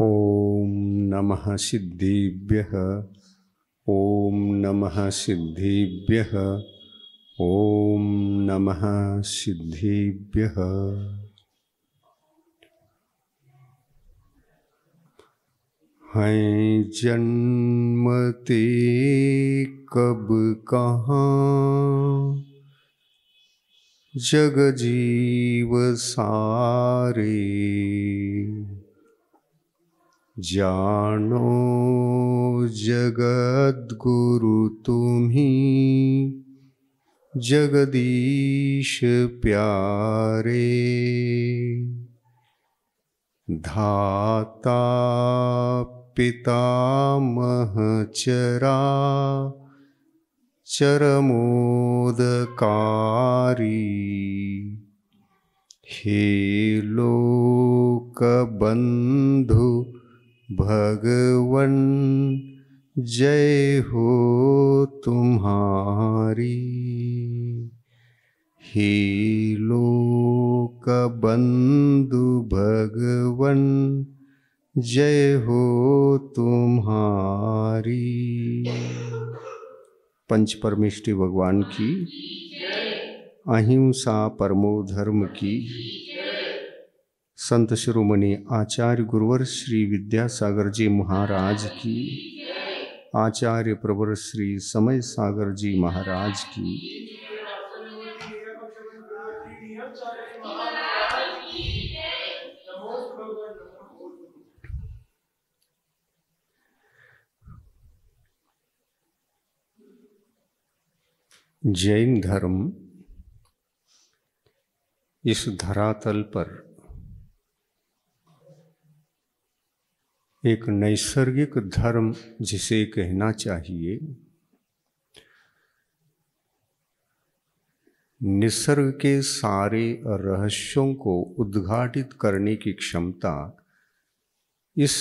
ओम नमः सिद्धेभ्यः। ओम नमः सिद्धेभ्यः। ओम नमः सिद्धेभ्यः। हैं जन्मते कब कहाँ, जग जीव सारे जानो जगद्गुरु तुम्ही, जगदीश प्यारे। धाता पितामह चरा चरमोदकारी, हे लोक बंधु भगवन जय हो तुम्हारी। हे लोक बंधु भगवन जय हो तुम्हारी। पंच परमेष्टि भगवान की, अहिंसा परमो धर्म की, संत शिरोमणि आचार्य गुरुवर श्री विद्यासागर जी महाराज की, आचार्य प्रवर श्री समय सागर जी महाराज की, जैन धर्म इस धरातल पर एक नैसर्गिक धर्म जिसे कहना चाहिए, निसर्ग के सारे रहस्यों को उद्घाटित करने की क्षमता इस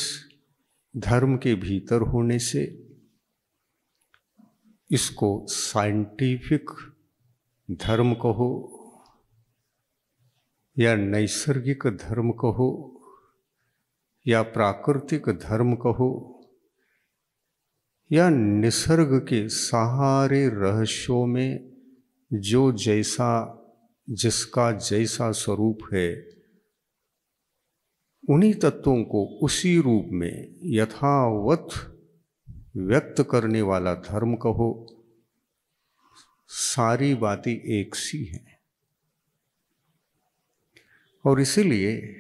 धर्म के भीतर होने से इसको साइंटिफिक धर्म कहो या नैसर्गिक धर्म कहो या प्राकृतिक धर्म कहो या निसर्ग के सारे रहस्यों में जो जैसा जिसका जैसा स्वरूप है, उन्हीं तत्वों को उसी रूप में यथावत व्यक्त करने वाला धर्म कहो, सारी बातें एक सी हैं। और इसीलिए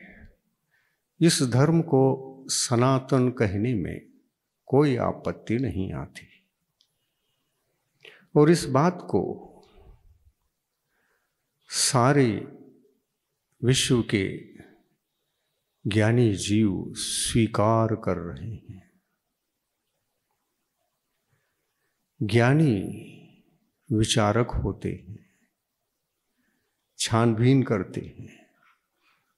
इस धर्म को सनातन कहने में कोई आपत्ति नहीं आती। और इस बात को सारे विश्व के ज्ञानी जीव स्वीकार कर रहे हैं। ज्ञानी विचारक होते हैं, छानबीन करते हैं,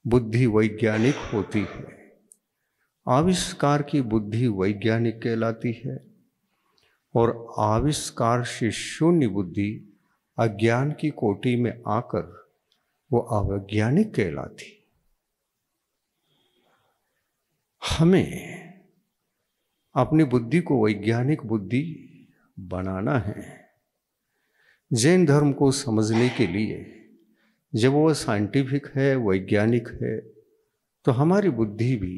बुद्धि वैज्ञानिक होती है, आविष्कार की बुद्धि वैज्ञानिक कहलाती है, और आविष्कार से शून्य बुद्धि अज्ञान की कोटि में आकर वो अवैज्ञानिक कहलाती। हमें अपनी बुद्धि को वैज्ञानिक बुद्धि बनाना है। जैन धर्म को समझने के लिए जब वो साइंटिफिक है, वैज्ञानिक है, तो हमारी बुद्धि भी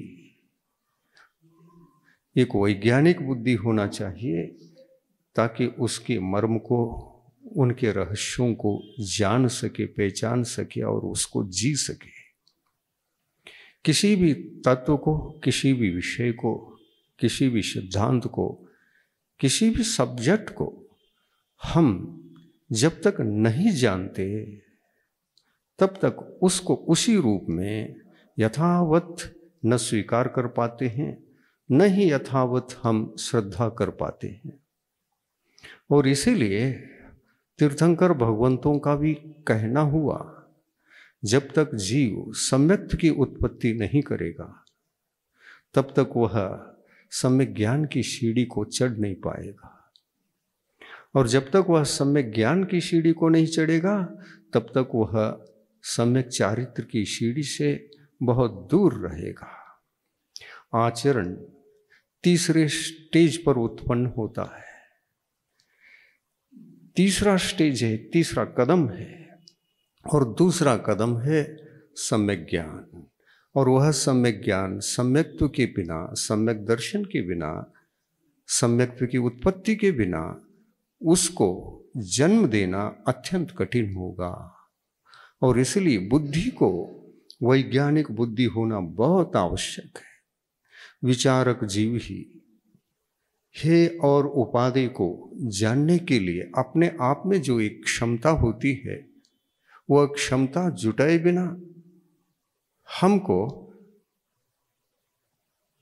एक वैज्ञानिक बुद्धि होना चाहिए, ताकि उसके मर्म को, उनके रहस्यों को जान सके, पहचान सके और उसको जी सके। किसी भी तत्व को, किसी भी विषय को, किसी भी सिद्धांत को, किसी भी सब्जेक्ट को हम जब तक नहीं जानते तब तक उसको उसी रूप में यथावत न स्वीकार कर पाते हैं, न ही यथावत हम श्रद्धा कर पाते हैं। और इसीलिए तीर्थंकर भगवंतों का भी कहना हुआ, जब तक जीव सम्यक्त की उत्पत्ति नहीं करेगा तब तक वह सम्यक ज्ञान की सीढ़ी को चढ़ नहीं पाएगा, और जब तक वह सम्यक ज्ञान की सीढ़ी को नहीं चढ़ेगा तब तक वह सम्यक चारित्र की सीढ़ी से बहुत दूर रहेगा। आचरण तीसरे स्टेज पर उत्पन्न होता है। तीसरा स्टेज है, तीसरा कदम है, और दूसरा कदम है सम्यक ज्ञान। और वह सम्यक ज्ञान सम्यक्त्व के बिना, सम्यक दर्शन के बिना, सम्यक्त्व की उत्पत्ति के बिना उसको जन्म देना अत्यंत कठिन होगा। और इसलिए बुद्धि को वैज्ञानिक बुद्धि होना बहुत आवश्यक है। विचारक जीव ही हे और उपादेय को जानने के लिए अपने आप में जो एक क्षमता होती है, वह क्षमता जुटाए बिना हमको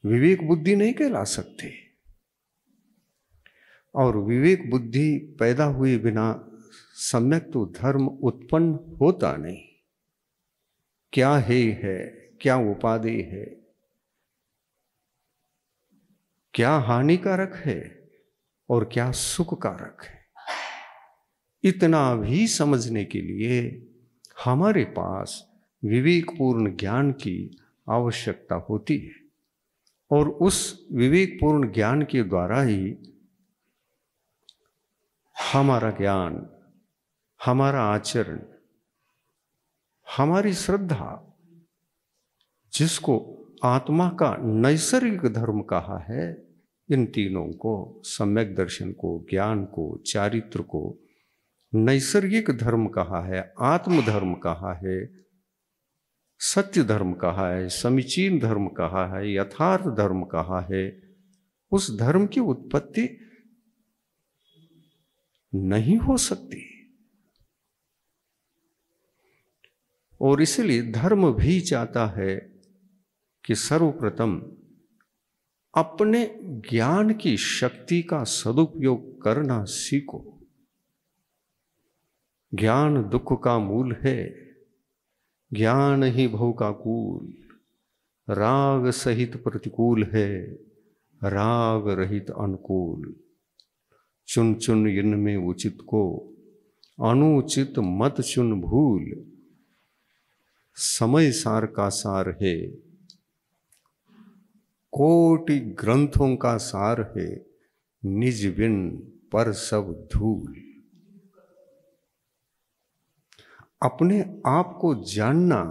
विवेक बुद्धि नहीं कहला सकते। और विवेक बुद्धि पैदा हुए बिना सम्यक तो धर्म उत्पन्न होता नहीं। क्या है, क्या उपादेय है, क्या हानिकारक है और क्या सुखकारक है, इतना भी समझने के लिए हमारे पास विवेकपूर्ण ज्ञान की आवश्यकता होती है। और उस विवेकपूर्ण ज्ञान के द्वारा ही हमारा ज्ञान, हमारा आचरण, हमारी श्रद्धा, जिसको आत्मा का नैसर्गिक धर्म कहा है, इन तीनों को, सम्यक दर्शन को, ज्ञान को, चारित्र को नैसर्गिक धर्म कहा है, आत्मधर्म कहा है, सत्य धर्म कहा है, समीचीन धर्म कहा है, यथार्थ धर्म कहा है। उस धर्म की उत्पत्ति नहीं हो सकती। और इसलिए धर्म भी चाहता है कि सर्वप्रथम अपने ज्ञान की शक्ति का सदुपयोग करना सीखो। ज्ञान दुख का मूल है, ज्ञान ही भव का कूल, राग सहित प्रतिकूल है, राग रहित अनुकूल। चुन चुन इनमें उचित को, अनुचित मत चुन भूल। समय सार का सार है, कोटि ग्रंथों का सार है, निज बिन पर सब धूल। अपने आप को जानना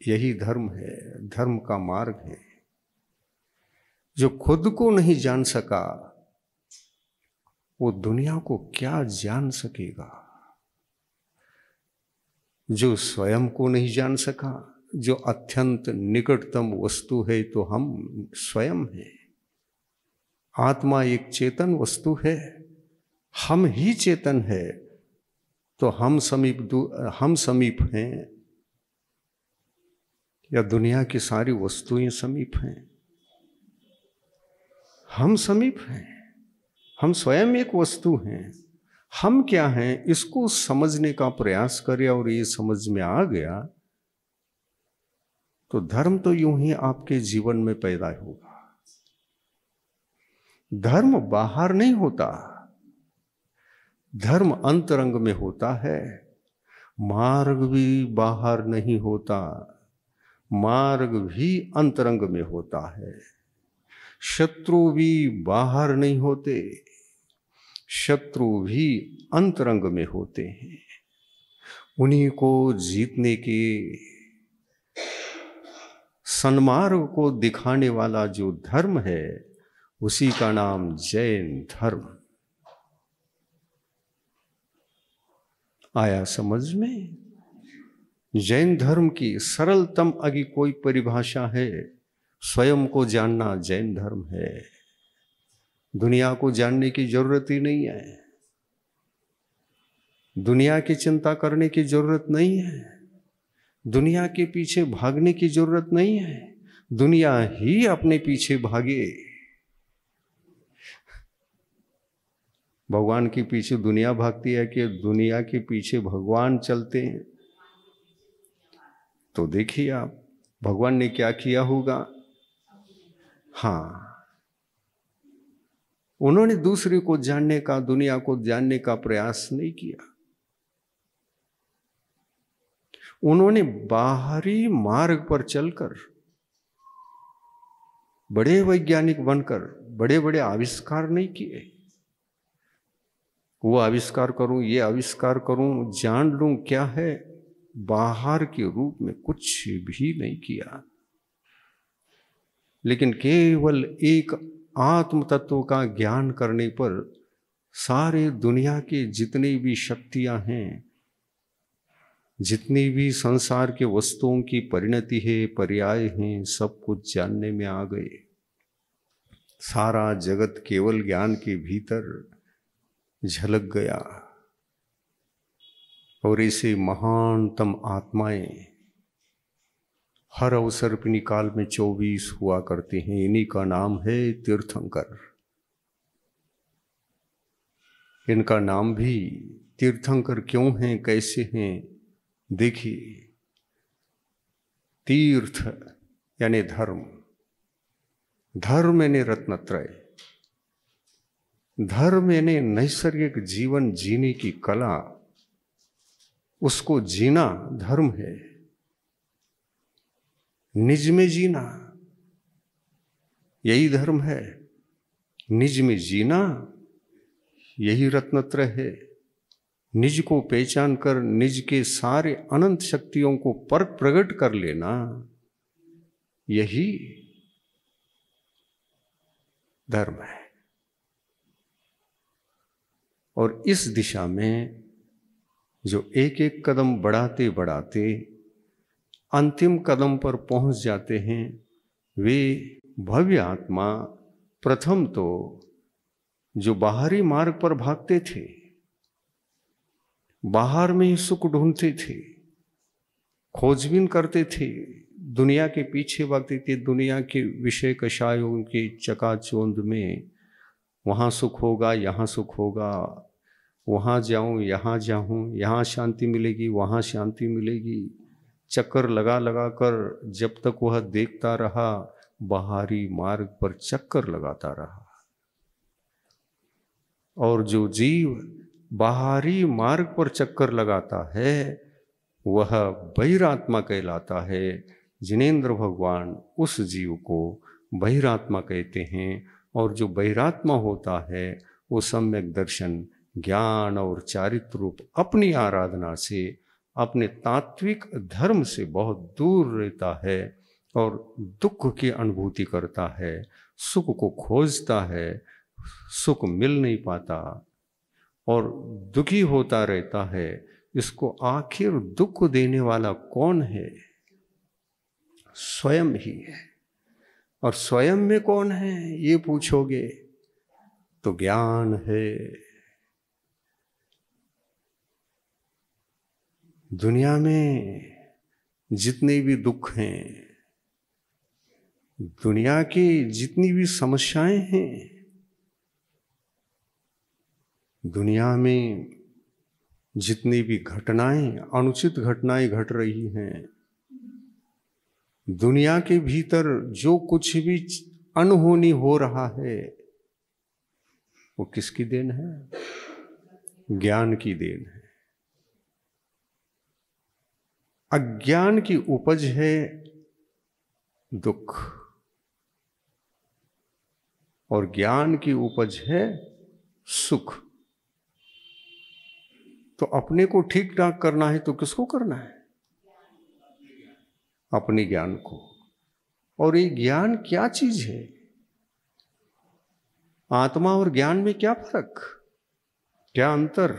यही धर्म है, धर्म का मार्ग है। जो खुद को नहीं जान सका वो दुनिया को क्या जान सकेगा। जो स्वयं को नहीं जान सका, जो अत्यंत निकटतम वस्तु है, तो हम स्वयं हैं। आत्मा एक चेतन वस्तु है, हम ही चेतन है, तो हम समीप हैं या दुनिया की सारी वस्तुएं समीप हैं? हम समीप हैं, हम स्वयं एक वस्तु हैं। हम क्या हैं इसको समझने का प्रयास करें और ये समझ में आ गया तो धर्म तो यूं ही आपके जीवन में पैदा होगा। धर्म बाहर नहीं होता, धर्म अंतरंग में होता है। मार्ग भी बाहर नहीं होता, मार्ग भी अंतरंग में होता है। शत्रु भी बाहर नहीं होते, शत्रु भी अंतरंग में होते हैं। उन्हीं को जीतने के सन्मार्ग को दिखाने वाला जो धर्म है, उसी का नाम जैन धर्म। आया समझ में? जैन धर्म की सरलतम अगी कोई परिभाषा है, स्वयं को जानना जैन धर्म है। दुनिया को जानने की जरूरत ही नहीं है, दुनिया की चिंता करने की जरूरत नहीं है, दुनिया के पीछे भागने की जरूरत नहीं है। दुनिया ही अपने पीछे भागे। भगवान के पीछे दुनिया भागती है कि दुनिया के पीछे भगवान चलते हैं? तो देखिए आप भगवान ने क्या किया होगा। हाँ, उन्होंने दूसरे को जानने का, दुनिया को जानने का प्रयास नहीं किया। उन्होंने बाहरी मार्ग पर चलकर बड़े वैज्ञानिक बनकर बड़े बड़े आविष्कार नहीं किए। वो आविष्कार करूं, ये आविष्कार करूं, जान लूं क्या है, बाहर के रूप में कुछ भी नहीं किया। लेकिन केवल एक आत्म तत्व का ज्ञान करने पर सारे दुनिया की जितनी भी शक्तियां हैं, जितनी भी संसार के वस्तुओं की परिणति है, पर्याय हैं, सब कुछ जानने में आ गए। सारा जगत केवल ज्ञान के भीतर झलक गया। और ऐसे महानतम आत्माएं हर अवसर पर काल में 24 हुआ करते हैं। इन्हीं का नाम है तीर्थंकर। इनका नाम भी तीर्थंकर क्यों हैं, कैसे हैं, देखिए। तीर्थ यानी धर्म, धर्म यानी रत्नत्रय, धर्म यानी नैसर्गिक जीवन जीने की कला, उसको जीना धर्म है। निज में जीना यही धर्म है। निज में जीना यही रत्नत्रय है। निज को पहचान कर निज के सारे अनंत शक्तियों को प्रकट कर लेना, यही धर्म है। और इस दिशा में जो एक एक कदम बढ़ाते बढ़ाते अंतिम कदम पर पहुंच जाते हैं, वे भव्य आत्मा प्रथम तो जो बाहरी मार्ग पर भागते थे, बाहर में ही सुख ढूंढते थे, खोजबीन करते थे, दुनिया के पीछे भागते थे, दुनिया के विषय कषायों के चकाचौंध में, वहाँ सुख होगा, यहाँ सुख होगा, वहाँ जाऊँ, यहाँ जाऊँ, यहाँ शांति मिलेगी, वहाँ शांति मिलेगी। चक्कर लगा लगा कर जब तक वह देखता रहा, बाहरी मार्ग पर चक्कर लगाता रहा। और जो जीव बाहरी मार्ग पर चक्कर लगाता है वह बहिरात्मा कहलाता है। जिनेंद्र भगवान उस जीव को बहिरात्मा कहते हैं। और जो बहिरात्मा होता है वो सम्यक दर्शन, ज्ञान और चारित्र रूप अपनी आराधना से, अपने तात्विक धर्म से बहुत दूर रहता है और दुख की अनुभूति करता है, सुख को खोजता है, सुख मिल नहीं पाता और दुखी होता रहता है। इसको आखिर दुख देने वाला कौन है? स्वयं ही है। और स्वयं में कौन है ये पूछोगे तो ज्ञान है। दुनिया में जितने भी दुख हैं, दुनिया की जितनी भी समस्याएं हैं, दुनिया में जितनी भी घटनाएं, अनुचित घटनाएं घट रही हैं, दुनिया के भीतर जो कुछ भी अनहोनी हो रहा है, वो किसकी देन है? ज्ञान की देन है। अज्ञान की उपज है दुख और ज्ञान की उपज है सुख। तो अपने को ठीक ठाक करना है तो किसको करना है? अपने ज्ञान को। और ये ज्ञान क्या चीज है? आत्मा और ज्ञान में क्या फर्क, क्या अंतर?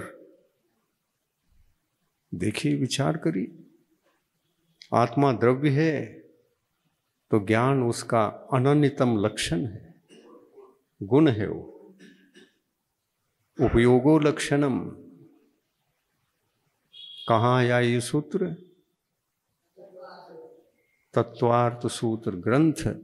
देखिए, विचार करिए। आत्मा द्रव्य है तो ज्ञान उसका अनन्यतम लक्षण है, गुण है। वो उपयोगो लक्षणम। कहाँ आया ये सूत्र? तत्वार्थ सूत्र ग्रंथ,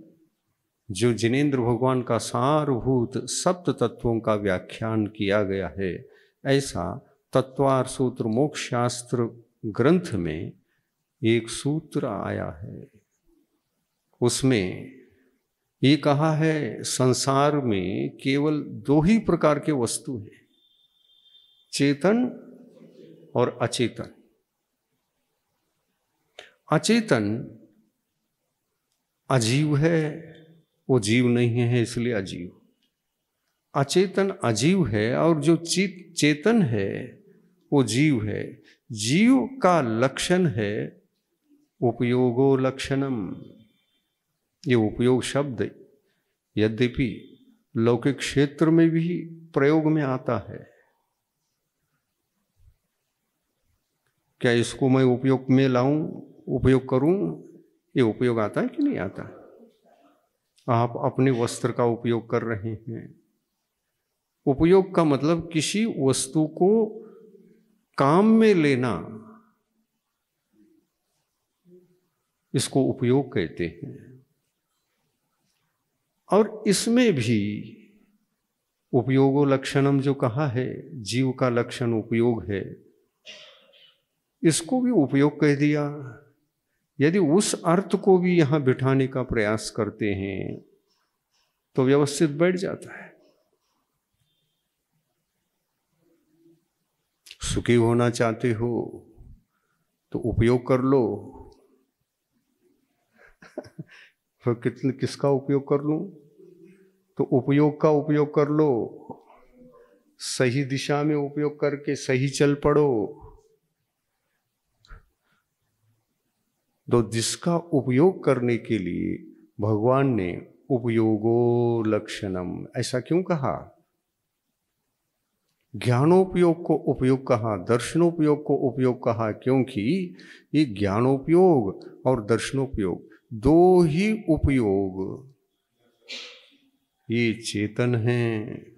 जो जिनेंद्र भगवान का सारभूत सप्त तत्वों का व्याख्यान किया गया है, ऐसा तत्वार्थ सूत्र मोक्ष शास्त्र ग्रंथ में एक सूत्र आया है। उसमें ये कहा है, संसार में केवल दो ही प्रकार के वस्तु हैं, चेतन और अचेतन। अचेतन अजीव है, वो जीव नहीं है इसलिए अजीव। अचेतन अजीव है और जो चेतन है वो जीव है। जीव का लक्षण है उपयोगो लक्षणम। ये उपयोग शब्द यद्यपि लौकिक क्षेत्र में भी प्रयोग में आता है। क्या इसको मैं उपयोग में लाऊं, उपयोग करूं? ये उपयोग आता है कि नहीं आता? आप अपने वस्त्र का उपयोग कर रहे हैं। उपयोग का मतलब किसी वस्तु को काम में लेना, इसको उपयोग कहते हैं। और इसमें भी उपयोगो लक्षणम जो कहा है, जीव का लक्षण उपयोग है, इसको भी उपयोग कह दिया। यदि उस अर्थ को भी यहां बिठाने का प्रयास करते हैं तो व्यवस्थित बैठ जाता है। सुखी होना चाहते हो तो उपयोग कर लो। फिर किसका उपयोग कर लूं? तो उपयोग का उपयोग कर लो, सही दिशा में उपयोग करके सही चल पड़ो। तो जिसका उपयोग करने के लिए भगवान ने उपयोगो लक्षणम ऐसा क्यों कहा? ज्ञानोपयोग को उपयोग कहा, दर्शनोपयोग को उपयोग कहा, क्योंकि ये ज्ञानोपयोग और दर्शनोपयोग दो ही उपयोग ये चेतन हैं।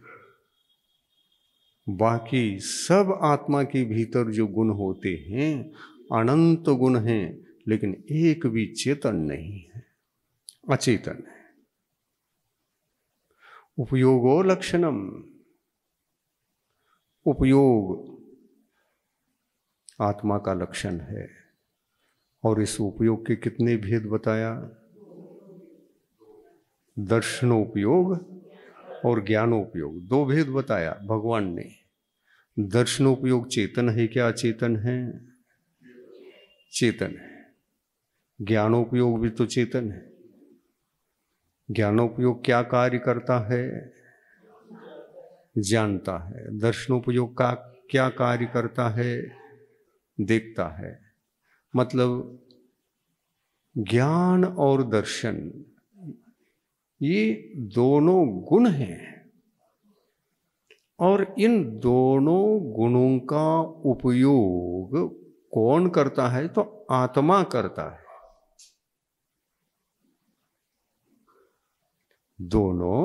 बाकी सब आत्मा के भीतर जो गुण होते हैं अनंत गुण हैं, लेकिन एक भी चेतन नहीं है, अचेतन है। उपयोगो लक्षणम, उपयोग आत्मा का लक्षण है। और इस उपयोग के कितने भेद बताया? दर्शनोपयोग और ज्ञानोपयोग, दो भेद बताया भगवान ने। दर्शनोपयोग चेतन है क्या अचेतन है? चेतन है। ज्ञानोपयोग भी तो चेतन है। ज्ञानोपयोग क्या कार्य करता है? जानता है। दर्शनोपयोग का क्या कार्य करता है? देखता है। मतलब ज्ञान और दर्शन ये दोनों गुण हैं, और इन दोनों गुणों का उपयोग कौन करता है? तो आत्मा करता है। दोनों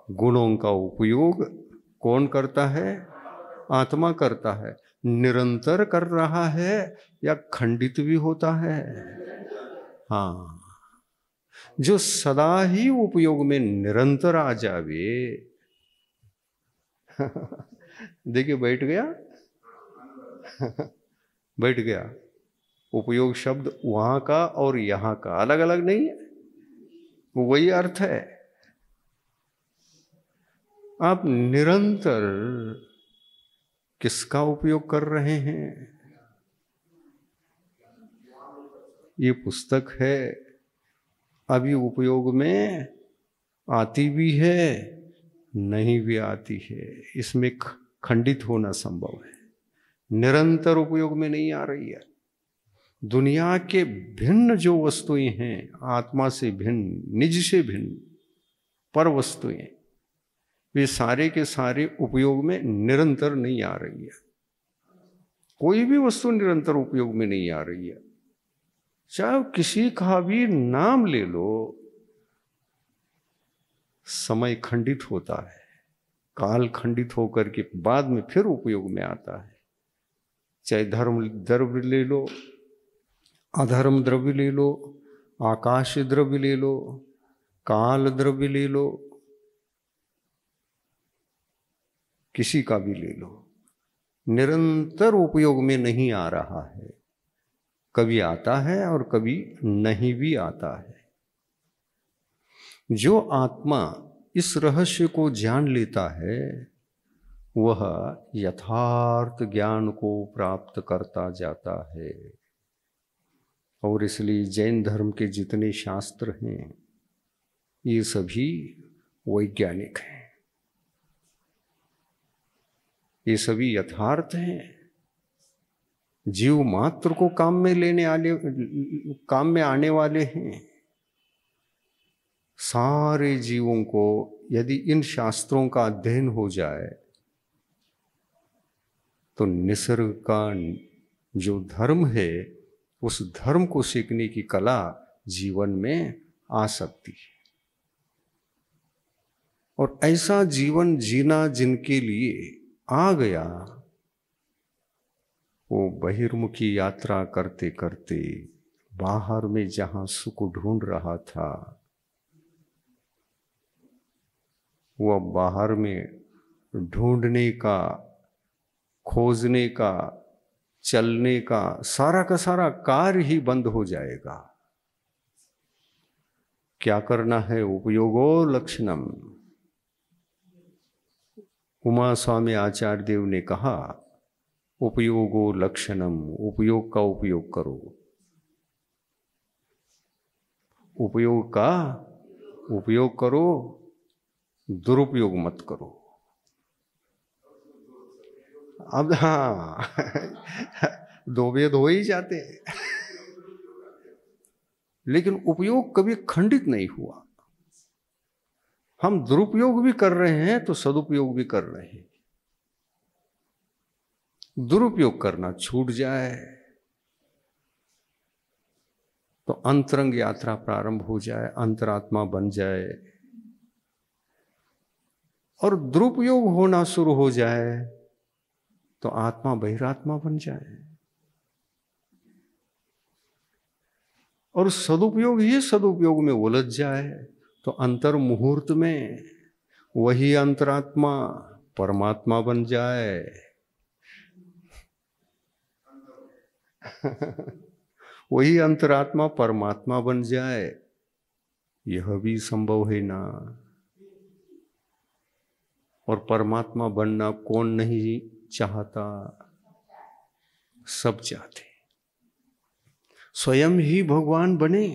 गुणों का उपयोग कौन करता है? आत्मा करता है। निरंतर कर रहा है या खंडित भी होता है? हाँ, जो सदा ही उपयोग में निरंतर आ जावे देखिए बैठ गया बैठ गया। उपयोग शब्द वहां का और यहां का अलग अलग नहीं है, वही अर्थ है। आप निरंतर किसका उपयोग कर रहे हैं? ये पुस्तक है, अभी उपयोग में आती भी है, नहीं भी आती है। इसमें खंडित होना संभव है। निरंतर उपयोग में नहीं आ रही है। दुनिया के भिन्न जो वस्तुएं हैं, आत्मा से भिन्न, निज से भिन्न पर वस्तुएं, वे सारे के सारे उपयोग में निरंतर नहीं आ रही है। कोई भी वस्तु निरंतर उपयोग में नहीं आ रही है। चाहे किसी का भी नाम ले लो, समय खंडित होता है, काल खंडित होकर के बाद में फिर उपयोग में आता है। चाहे धर्म द्रव्य ले लो, अधर्म द्रव्य ले लो, आकाश द्रव्य ले लो, काल द्रव्य ले लो, किसी का भी ले लो, निरंतर उपयोग में नहीं आ रहा है। कभी आता है और कभी नहीं भी आता है। जो आत्मा इस रहस्य को जान लेता है वह यथार्थ ज्ञान को प्राप्त करता जाता है। और इसलिए जैन धर्म के जितने शास्त्र हैं ये सभी वैज्ञानिक हैं, ये सभी यथार्थ हैं। जीव मात्र को काम में आने वाले हैं। सारे जीवों को यदि इन शास्त्रों का अध्ययन हो जाए तो निसर्ग का जो धर्म है उस धर्म को सीखने की कला जीवन में आ सकती है। और ऐसा जीवन जीना जिनके लिए आ गया, वो बहिर्मुखी यात्रा करते करते बाहर में जहां सुख ढूंढ रहा था वो बाहर में ढूंढने का, खोजने का, चलने का सारा कार्य ही बंद हो जाएगा। क्या करना है? उपयोगो लक्षणम। उमा स्वामी आचार्य देव ने कहा उपयोगो लक्षणम, उपयोग का उपयोग करो, उपयोग का उपयोग करो, दुरुपयोग मत करो। अब हाँ दो भेद हो ही जाते हैं लेकिन उपयोग कभी खंडित नहीं हुआ। हम दुरुपयोग भी कर रहे हैं तो सदुपयोग भी कर रहे हैं। दुरुपयोग करना छूट जाए तो अंतरंग यात्रा प्रारंभ हो जाए, अंतरात्मा बन जाए। और दुरुपयोग होना शुरू हो जाए तो आत्मा बहिरात्मा बन जाए। और सदुपयोग ही सदुपयोग में उलझ जाए तो अंतर मुहूर्त में वही अंतरात्मा परमात्मा बन जाए वही अंतरात्मा परमात्मा बन जाए। यह भी संभव है ना। और परमात्मा बनना कौन नहीं चाहता? सब चाहते। स्वयं ही भगवान बने।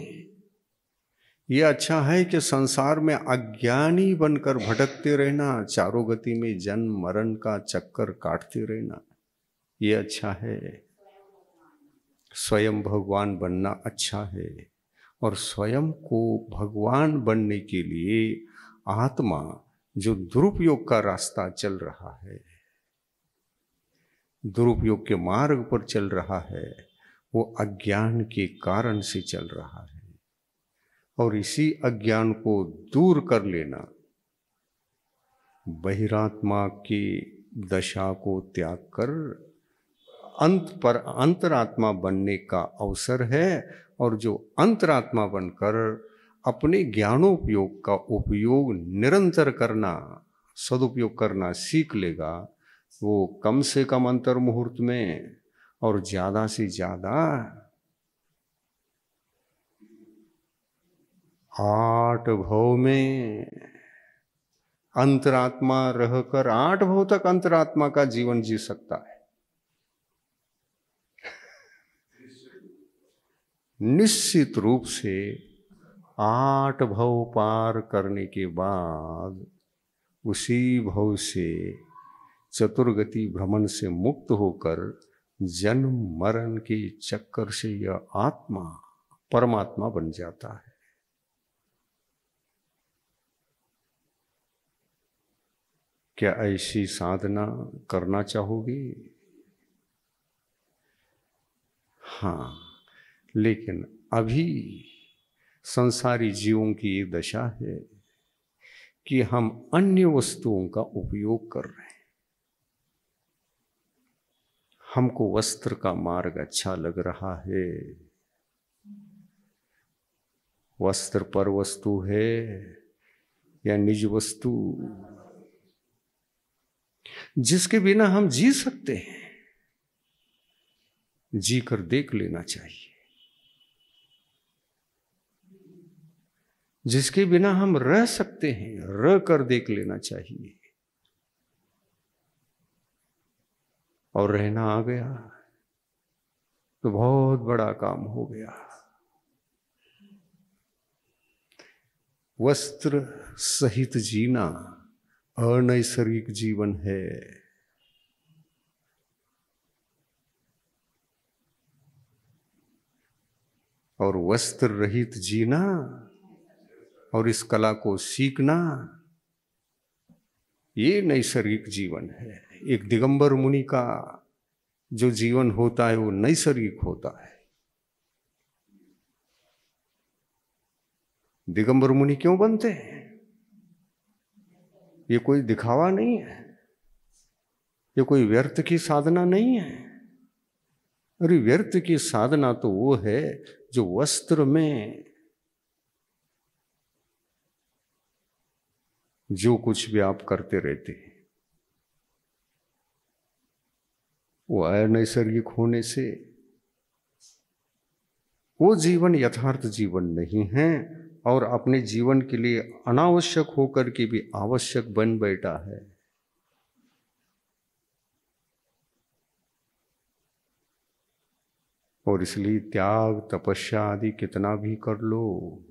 ये अच्छा है कि संसार में अज्ञानी बनकर भटकते रहना, चारों गति में जन्म मरण का चक्कर काटते रहना, ये अच्छा है। स्वयं भगवान बनना अच्छा है। और स्वयं को भगवान बनने के लिए आत्मा जो दुरुपयोग का रास्ता चल रहा है, दुरुपयोग के मार्ग पर चल रहा है, वो अज्ञान के कारण से चल रहा है। और इसी अज्ञान को दूर कर लेना बहिरात्मा की दशा को त्याग कर अंतरात्मा बनने का अवसर है। और जो अंतरात्मा बनकर अपने ज्ञानोपयोग का उपयोग निरंतर करना, सदुपयोग करना सीख लेगा, वो कम से कम अंतर मुहूर्त में और ज्यादा से ज्यादा 8 भव में अंतरात्मा रहकर 8 भव तक अंतरात्मा का जीवन जी सकता है। निश्चित रूप से 8 भव पार करने के बाद उसी भव से चतुर्गति भ्रमण से मुक्त होकर जन्म मरण के चक्कर से यह आत्मा परमात्मा बन जाता है। क्या ऐसी साधना करना चाहोगे? हाँ, लेकिन अभी संसारी जीवों की ये दशा है कि हम अन्य वस्तुओं का उपयोग कर रहे हैं। हमको वस्त्र का मार्ग अच्छा लग रहा है, वस्त्र पर वस्तु है या निज वस्तु, जिसके बिना हम जी सकते हैं, जी कर देख लेना चाहिए। जिसके बिना हम रह सकते हैं, रह कर देख लेना चाहिए। और रहना आ गया तो बहुत बड़ा काम हो गया। वस्त्र सहित जीना अनैसर्गिक जीवन है। और वस्त्र रहित जीना और इस कला को सीखना ये नैसर्गिक जीवन है। एक दिगंबर मुनि का जो जीवन होता है वो नैसर्गिक होता है। दिगंबर मुनि क्यों बनते हैं? ये कोई दिखावा नहीं है, ये कोई व्यर्थ की साधना नहीं है। अरे व्यर्थ की साधना तो वो है जो वस्त्र में जो कुछ भी आप करते रहते हैं वो अनैसर्गिक होने से वो जीवन यथार्थ जीवन नहीं है और अपने जीवन के लिए अनावश्यक होकर के भी आवश्यक बन बैठा है। और इसलिए त्याग तपस्या आदि कितना भी कर लो,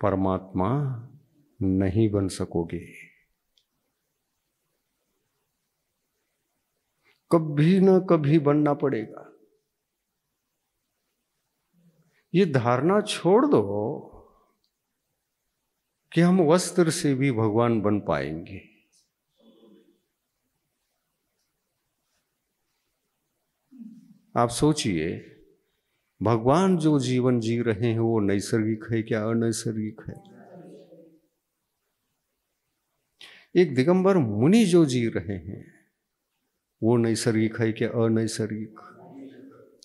परमात्मा नहीं बन सकोगे। कभी ना कभी बनना पड़ेगा। ये धारणा छोड़ दो कि हम वस्त्र से भी भगवान बन पाएंगे। आप सोचिए, भगवान जो जीवन जी रहे हैं वो नैसर्गिक है क्या अनैसर्गिक है? एक दिगंबर मुनि जो जी रहे हैं वो नैसर्गिक है क्या अनैसर्गिक?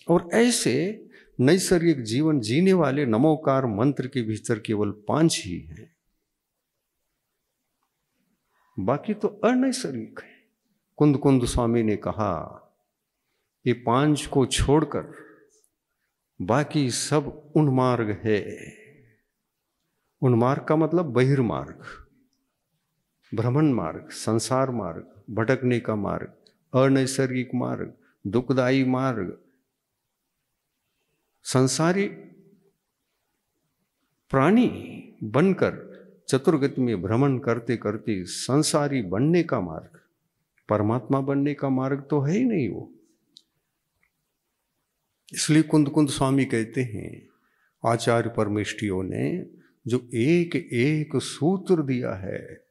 और ऐसे नैसर्गिक जीवन जीने वाले नमोकार मंत्र के भीतर केवल 5 ही हैं, बाकी तो अनैसर्गिक है। कुंद कुंद स्वामी ने कहा ये 5 को छोड़कर बाकी सब उन्मार्ग है। उन्मार्ग का मतलब बहिर्मार्ग, भ्रमण मार्ग, संसार मार्ग, भटकने का मार्ग, अनैसर्गिक मार्ग, दुखदायी मार्ग। संसारी प्राणी बनकर चतुर्गति में भ्रमण करते करते संसारी बनने का मार्ग, परमात्मा बनने का मार्ग तो है ही नहीं वो। इसलिए कुंद कुंद स्वामी कहते हैं आचार्य परमेष्ठियों ने जो एक एक सूत्र दिया है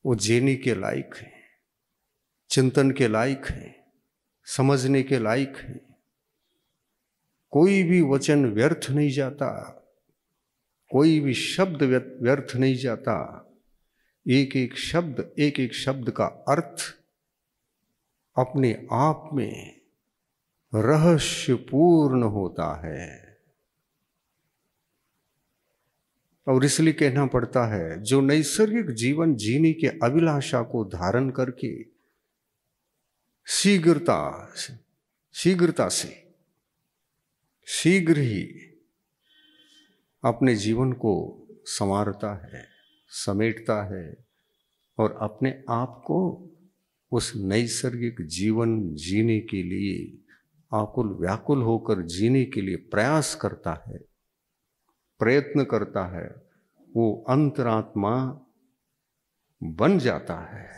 वो जीने के लायक है, चिंतन के लायक है, समझने के लायक है। कोई भी वचन व्यर्थ नहीं जाता, कोई भी शब्द व्यर्थ नहीं जाता। एक एक शब्द का अर्थ अपने आप में रहस्यपूर्ण होता है। और इसलिए कहना पड़ता है जो नैसर्गिक जीवन जीने के अभिलाषा को धारण करके शीघ्र ही अपने जीवन को संवारता है, समेटता है और अपने आप को उस नैसर्गिक जीवन जीने के लिए आकुल व्याकुल होकर जीने के लिए प्रयास करता है, प्रयत्न करता है, वो अंतरात्मा बन जाता है।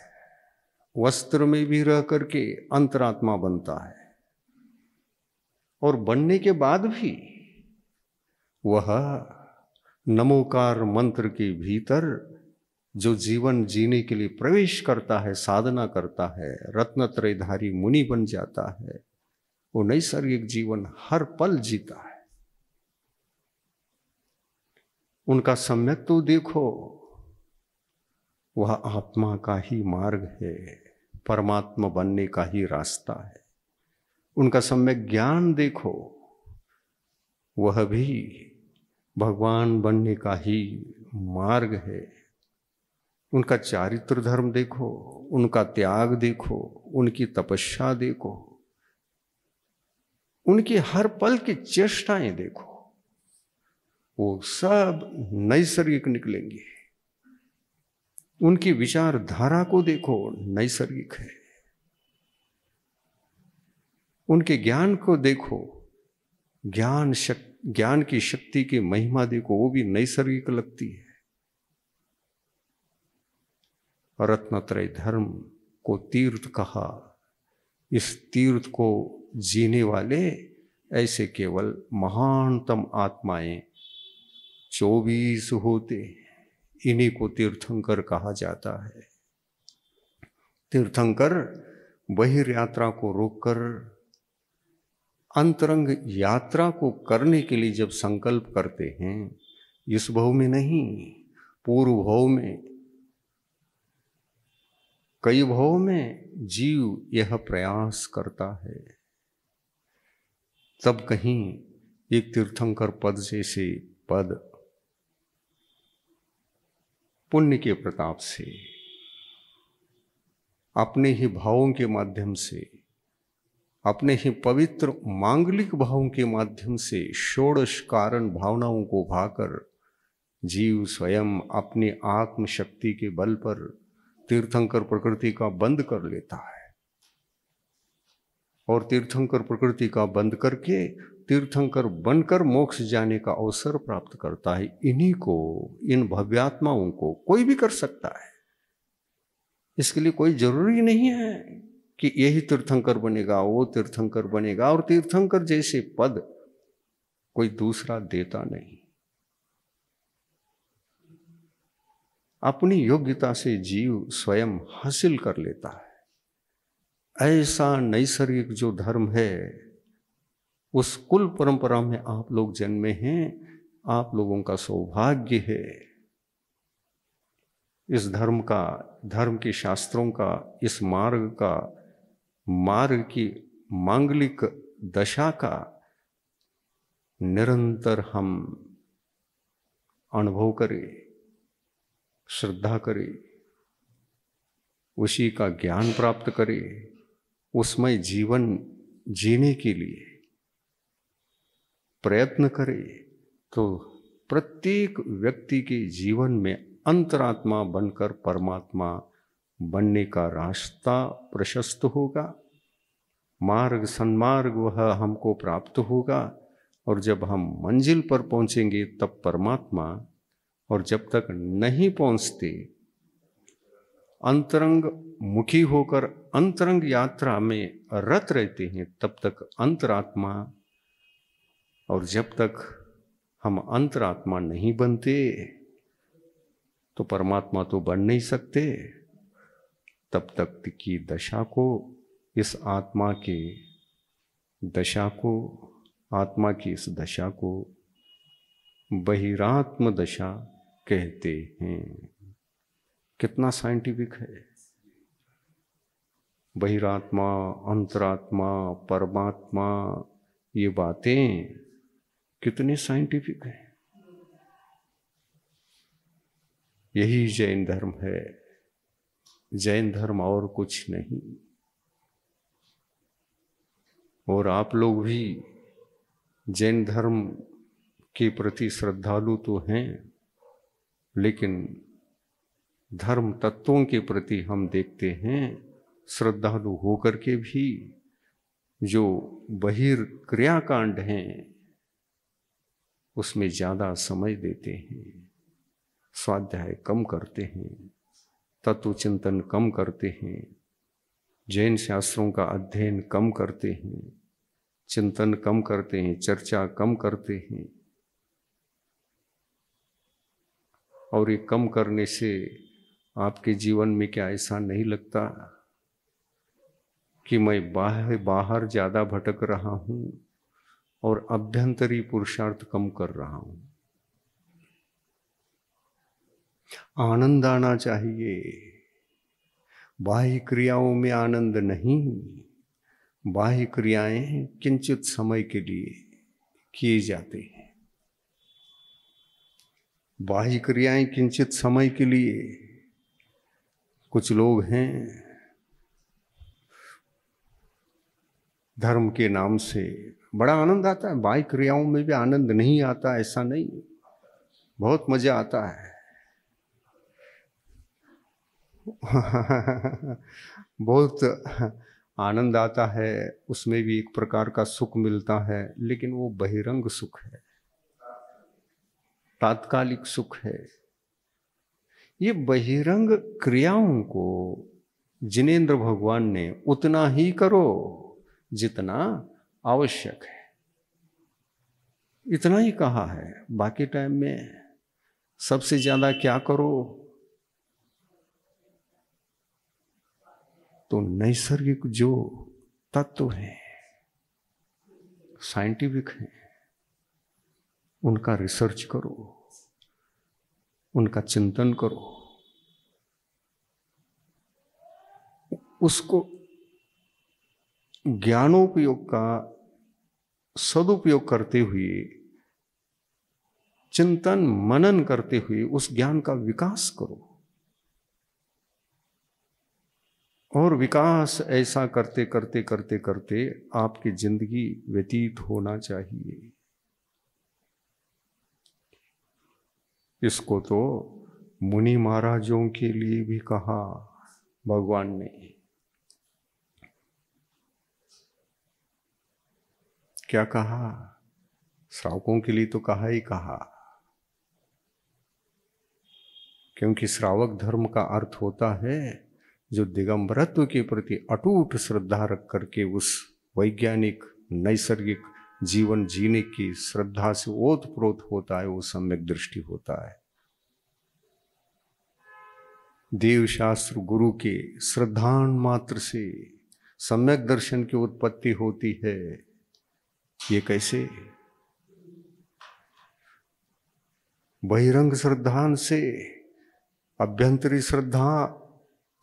वस्त्र में भी रह करके अंतरात्मा बनता है और बनने के बाद भी वह नमोकार मंत्र के भीतर जो जीवन जीने के लिए प्रवेश करता है, साधना करता है, रत्नत्रयधारी मुनि बन जाता है। वो नैसर्गिक जीवन हर पल जीता है। उनका सम्यक तो देखो, वह आत्मा का ही मार्ग है, परमात्मा बनने का ही रास्ता है। उनका सम्यक ज्ञान देखो, वह भी भगवान बनने का ही मार्ग है। उनका चारित्र धर्म देखो, उनका त्याग देखो, उनकी तपस्या देखो, उनकी हर पल की चेष्टाएं देखो, वो सब नैसर्गिक निकलेंगे। उनकी विचारधारा को देखो, नैसर्गिक है। उनके ज्ञान को देखो, ज्ञान ज्ञान की शक्ति की महिमा देखो, वो भी नैसर्गिक लगती है। रत्नत्रय धर्म को तीर्थ कहा। इस तीर्थ को जीने वाले ऐसे केवल महानतम आत्माएं 24 होते, इन्हीं को तीर्थंकर कहा जाता है। तीर्थंकर बहिर् यात्रा को रोककर अंतरंग यात्रा को करने के लिए जब संकल्प करते हैं, इस भव में नहीं, पूर्व भव में, कई भव में जीव यह प्रयास करता है, तब कहीं एक तीर्थंकर पद जैसे पद पुण्य के प्रताप से, अपने ही भावों के माध्यम से, अपने ही पवित्र मांगलिक भावों के माध्यम से षोडश कारण भावनाओं को भाकर जीव स्वयं अपनी आत्म शक्ति के बल पर तीर्थंकर प्रकृति का बंद कर लेता है। और तीर्थंकर प्रकृति का बंद करके तीर्थंकर बनकर मोक्ष जाने का अवसर प्राप्त करता है। इन्हीं को, इन भव्यात्माओं को कोई भी कर सकता है। इसके लिए कोई जरूरी नहीं है कि यही तीर्थंकर बनेगा, वो तीर्थंकर बनेगा, और तीर्थंकर जैसे पद कोई दूसरा देता नहीं। अपनी योग्यता से जीव स्वयं हासिल कर लेता है। ऐसा नैसर्गिक जो धर्म है, उस कुल परंपरा में आप लोग जन्मे हैं, आप लोगों का सौभाग्य है। इस धर्म का, धर्म के शास्त्रों का, इस मार्ग की मांगलिक दशा का निरंतर हम अनुभव करें, श्रद्धा करें, उसी का ज्ञान प्राप्त करें, उसमें जीवन जीने के लिए प्रयत्न करें, तो प्रत्येक व्यक्ति के जीवन में अंतरात्मा बनकर परमात्मा बनने का रास्ता प्रशस्त होगा। मार्ग सन्मार्ग वह हमको प्राप्त होगा, और जब हम मंजिल पर पहुंचेंगे तब परमात्मा, और जब तक नहीं पहुंचते, अंतरंग मुखी होकर अंतरंग यात्रा में रत रहते हैं, तब तक अंतरात्मा, और जब तक हम अंतरात्मा नहीं बनते तो परमात्मा तो बन नहीं सकते। तब तक की दशा को, इस आत्मा के दशा को, आत्मा की इस दशा को बहिरात्म दशा कहते हैं। कितना साइंटिफिक है। बहिरात्मा, अंतरात्मा, परमात्मा, ये बातें कितने साइंटिफिक है। यही जैन धर्म है। जैन धर्म और कुछ नहीं। और आप लोग भी जैन धर्म के प्रति श्रद्धालु तो हैं, लेकिन धर्म तत्वों के प्रति हम देखते हैं श्रद्धालु होकर के भी जो बहिर्क्रियाकांड हैं उसमें ज़्यादा समय देते हैं, स्वाध्याय कम करते हैं, तत्व चिंतन कम करते हैं, जैन शास्त्रों का अध्ययन कम करते हैं, चिंतन कम करते हैं, चर्चा कम करते हैं। और ये कम करने से आपके जीवन में क्या ऐसा नहीं लगता कि मैं बाहर ज़्यादा भटक रहा हूँ और अभ्यंतरी पुरुषार्थ कम कर रहा हूँ? आनंद आना चाहिए। बाह्य क्रियाओं में आनंद नहीं। बाह्य क्रियाएं किंचित समय के लिए किए जाते हैं। बाह्य क्रियाएं किंचित समय के लिए। कुछ लोग हैं धर्म के नाम से बड़ा आनंद आता है। बाह्य क्रियाओं में भी आनंद नहीं आता ऐसा नहीं, बहुत मजा आता है। बहुत आनंद आता है, उसमें भी एक प्रकार का सुख मिलता है, लेकिन वो बहिरंग सुख है। तात्कालिक सुख है। ये बहिरंग क्रियाओं को जिनेंद्र भगवान ने उतना ही करो जितना आवश्यक है, इतना ही कहा है। बाकी टाइम में सबसे ज्यादा क्या करो, तो नैसर्गिक जो तत्व हैं, साइंटिफिक हैं, उनका रिसर्च करो, उनका चिंतन करो, उसको ज्ञानोपयोग का सदुपयोग करते हुए, चिंतन मनन करते हुए उस ज्ञान का विकास करो। और विकास ऐसा करते करते करते करते आपकी जिंदगी व्यतीत होना चाहिए। इसको तो मुनि महाराजों के लिए भी कहा भगवान ने। क्या कहा? श्रावकों के लिए तो कहा ही कहा, क्योंकि श्रावक धर्म का अर्थ होता है जो दिगंबरत्व के प्रति अटूट श्रद्धा रख करके उस वैज्ञानिक नैसर्गिक जीवन जीने की श्रद्धा से ओतप्रोत होता है, वो सम्यक दृष्टि होता है। देव शास्त्र गुरु के श्रद्धान मात्र से सम्यक दर्शन की उत्पत्ति होती है। ये कैसे? बहिरंग श्रद्धान से अभ्यंतरी श्रद्धा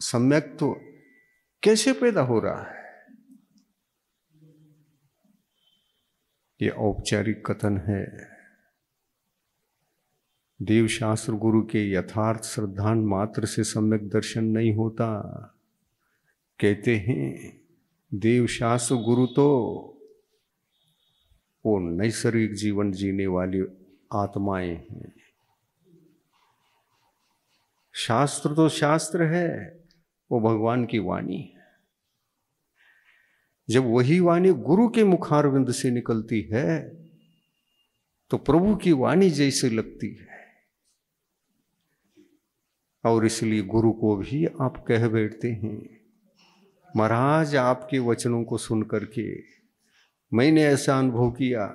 सम्यक तो कैसे पैदा हो रहा है? ये औपचारिक कथन है। देव शास्त्र गुरु के यथार्थ श्रद्धान मात्र से सम्यक दर्शन नहीं होता। कहते हैं देव शास्त्र गुरु तो वो नैसर्गिक जीवन जीने वाली आत्माएं हैं। शास्त्र तो शास्त्र है, वो भगवान की वाणी है। जब वही वाणी गुरु के मुखारविंद से निकलती है तो प्रभु की वाणी जैसे लगती है। और इसलिए गुरु को भी आप कह बैठते हैं, महाराज आपके वचनों को सुन करके मैंने ऐसा अनुभव किया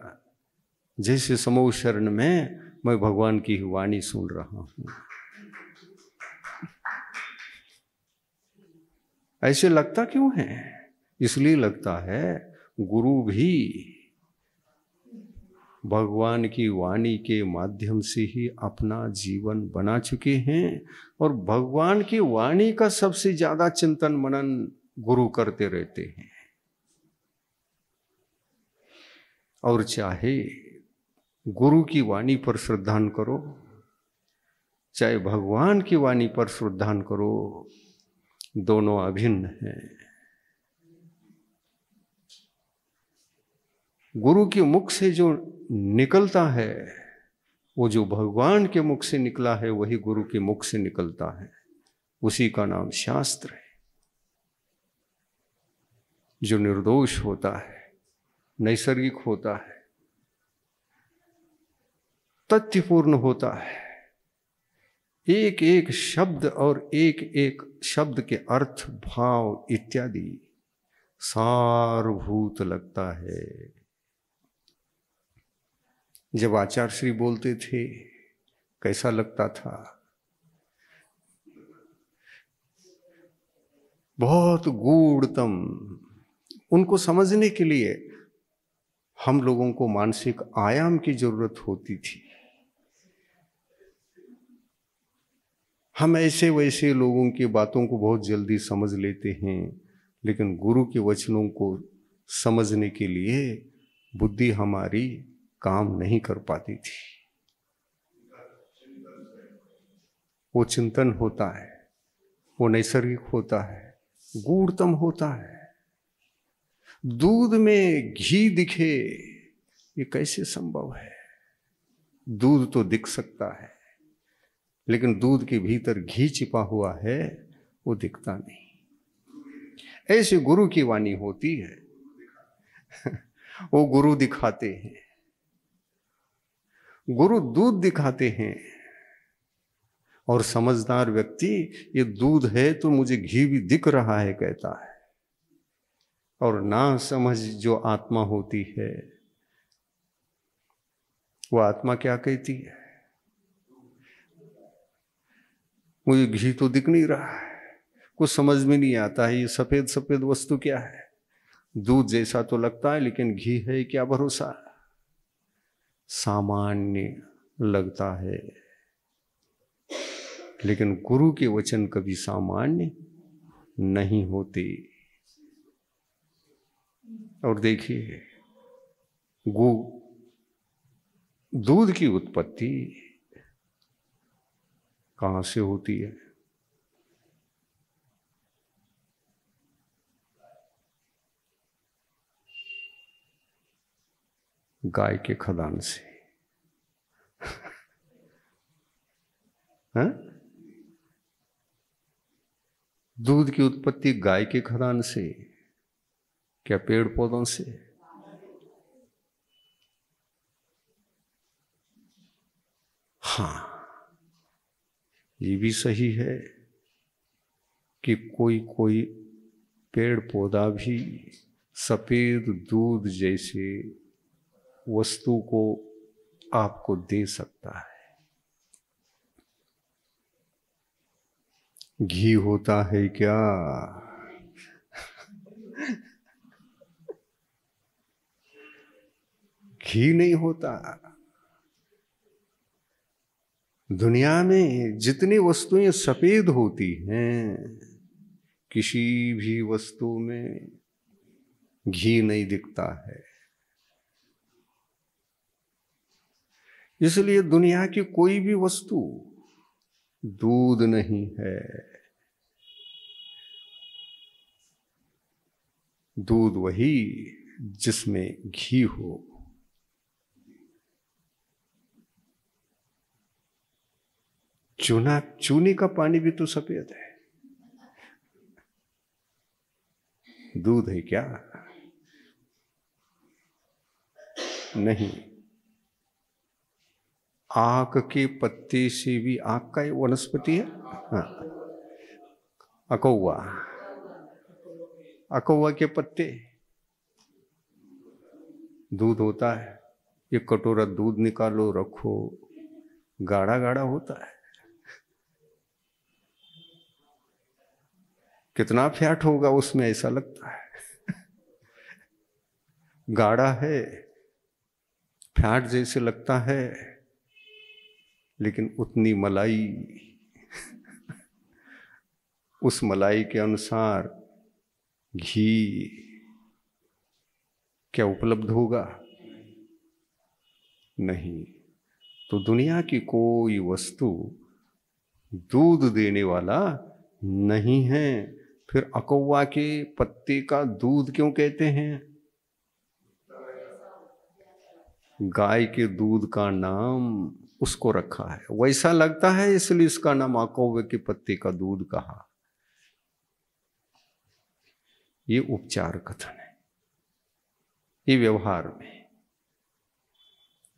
जैसे समूह शरण में मैं भगवान की वाणी सुन रहा हूं। ऐसे लगता क्यों है? इसलिए लगता है गुरु भी भगवान की वाणी के माध्यम से ही अपना जीवन बना चुके हैं। और भगवान की वाणी का सबसे ज्यादा चिंतन मनन गुरु करते रहते हैं। और चाहे गुरु की वाणी पर श्रद्धान करो, चाहे भगवान की वाणी पर श्रद्धान करो, दोनों अभिन्न हैं। गुरु के मुख से जो निकलता है, वो जो भगवान के मुख से निकला है वही गुरु के मुख से निकलता है। उसी का नाम शास्त्र है, जो निर्दोष होता है, नैसर्गिक होता है, तथ्यपूर्ण होता है। एक एक शब्द और एक एक शब्द के अर्थ भाव इत्यादि सारभूत लगता है। जब आचार्य श्री बोलते थे कैसा लगता था? बहुत गूढ़तम। उनको समझने के लिए हम लोगों को मानसिक आयाम की जरूरत होती थी। हम ऐसे वैसे लोगों की बातों को बहुत जल्दी समझ लेते हैं, लेकिन गुरु के वचनों को समझने के लिए बुद्धि हमारी काम नहीं कर पाती थी। वो चिंतन होता है, वो नैसर्गिक होता है, गूढ़तम होता है। दूध में घी दिखे, ये कैसे संभव है? दूध तो दिख सकता है, लेकिन दूध के भीतर घी छिपा हुआ है, वो दिखता नहीं। ऐसे गुरु की वाणी होती है। वो गुरु दिखाते हैं, गुरु दूध दिखाते हैं और समझदार व्यक्ति ये दूध है तो मुझे घी भी दिख रहा है कहता है। और ना समझ जो आत्मा होती है वो आत्मा क्या कहती है, मुझे घी तो दिख नहीं रहा है, कुछ समझ में नहीं आता है ये सफेद सफेद वस्तु क्या है, दूध जैसा तो लगता है लेकिन घी है क्या भरोसा। सामान्य लगता है लेकिन गुरु के वचन कभी सामान्य नहीं होते। और देखिए दूध की उत्पत्ति कहां से होती है? गाय के खदान से। हाँ? दूध की उत्पत्ति गाय के खदान से, क्या पेड़ पौधों से? हाँ, ये भी सही है कि कोई कोई पेड़ पौधा भी सफेद दूध जैसे वस्तु को आपको दे सकता है। घी होता है क्या? घी नहीं होता। दुनिया में जितनी वस्तुएं सफेद होती हैं, किसी भी वस्तु में घी नहीं दिखता है। इसलिए दुनिया की कोई भी वस्तु दूध नहीं है। दूध वही जिसमें घी हो। चूने का पानी भी तो सफेद है, दूध है क्या? नहीं। आक के पत्ते से भी, आक का वनस्पति है, हाँ, अकौवा, अकौवा के पत्ते दूध होता है। एक कटोरा दूध निकालो रखो, गाढ़ा गाढ़ा होता है। कितना फैट होगा उसमें, ऐसा लगता है गाढ़ा है, फैट जैसे लगता है, लेकिन उतनी मलाई उस मलाई के अनुसार घी क्या उपलब्ध होगा? नहीं। तो दुनिया की कोई वस्तु दूध देने वाला नहीं है। फिर अकौवा के पत्ते का दूध क्यों कहते हैं? गाय के दूध का नाम उसको रखा है, वैसा लगता है इसलिए इसका नाम अकौवे के पत्ते का दूध कहा। ये उपचार कथन है। ये व्यवहार में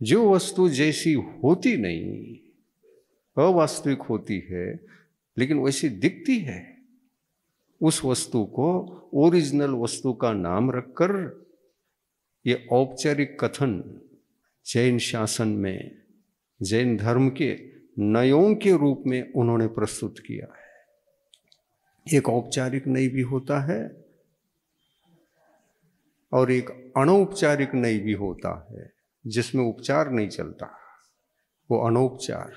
जो वस्तु जैसी होती नहीं, अवास्तविक होती है, लेकिन वैसी दिखती है, उस वस्तु को ओरिजिनल वस्तु का नाम रखकर ये औपचारिक कथन जैन शासन में, जैन धर्म के नयों के रूप में उन्होंने प्रस्तुत किया है। एक औपचारिक नय भी होता है और एक अनौपचारिक नय भी होता है, जिसमें उपचार नहीं चलता वो अनौपचार,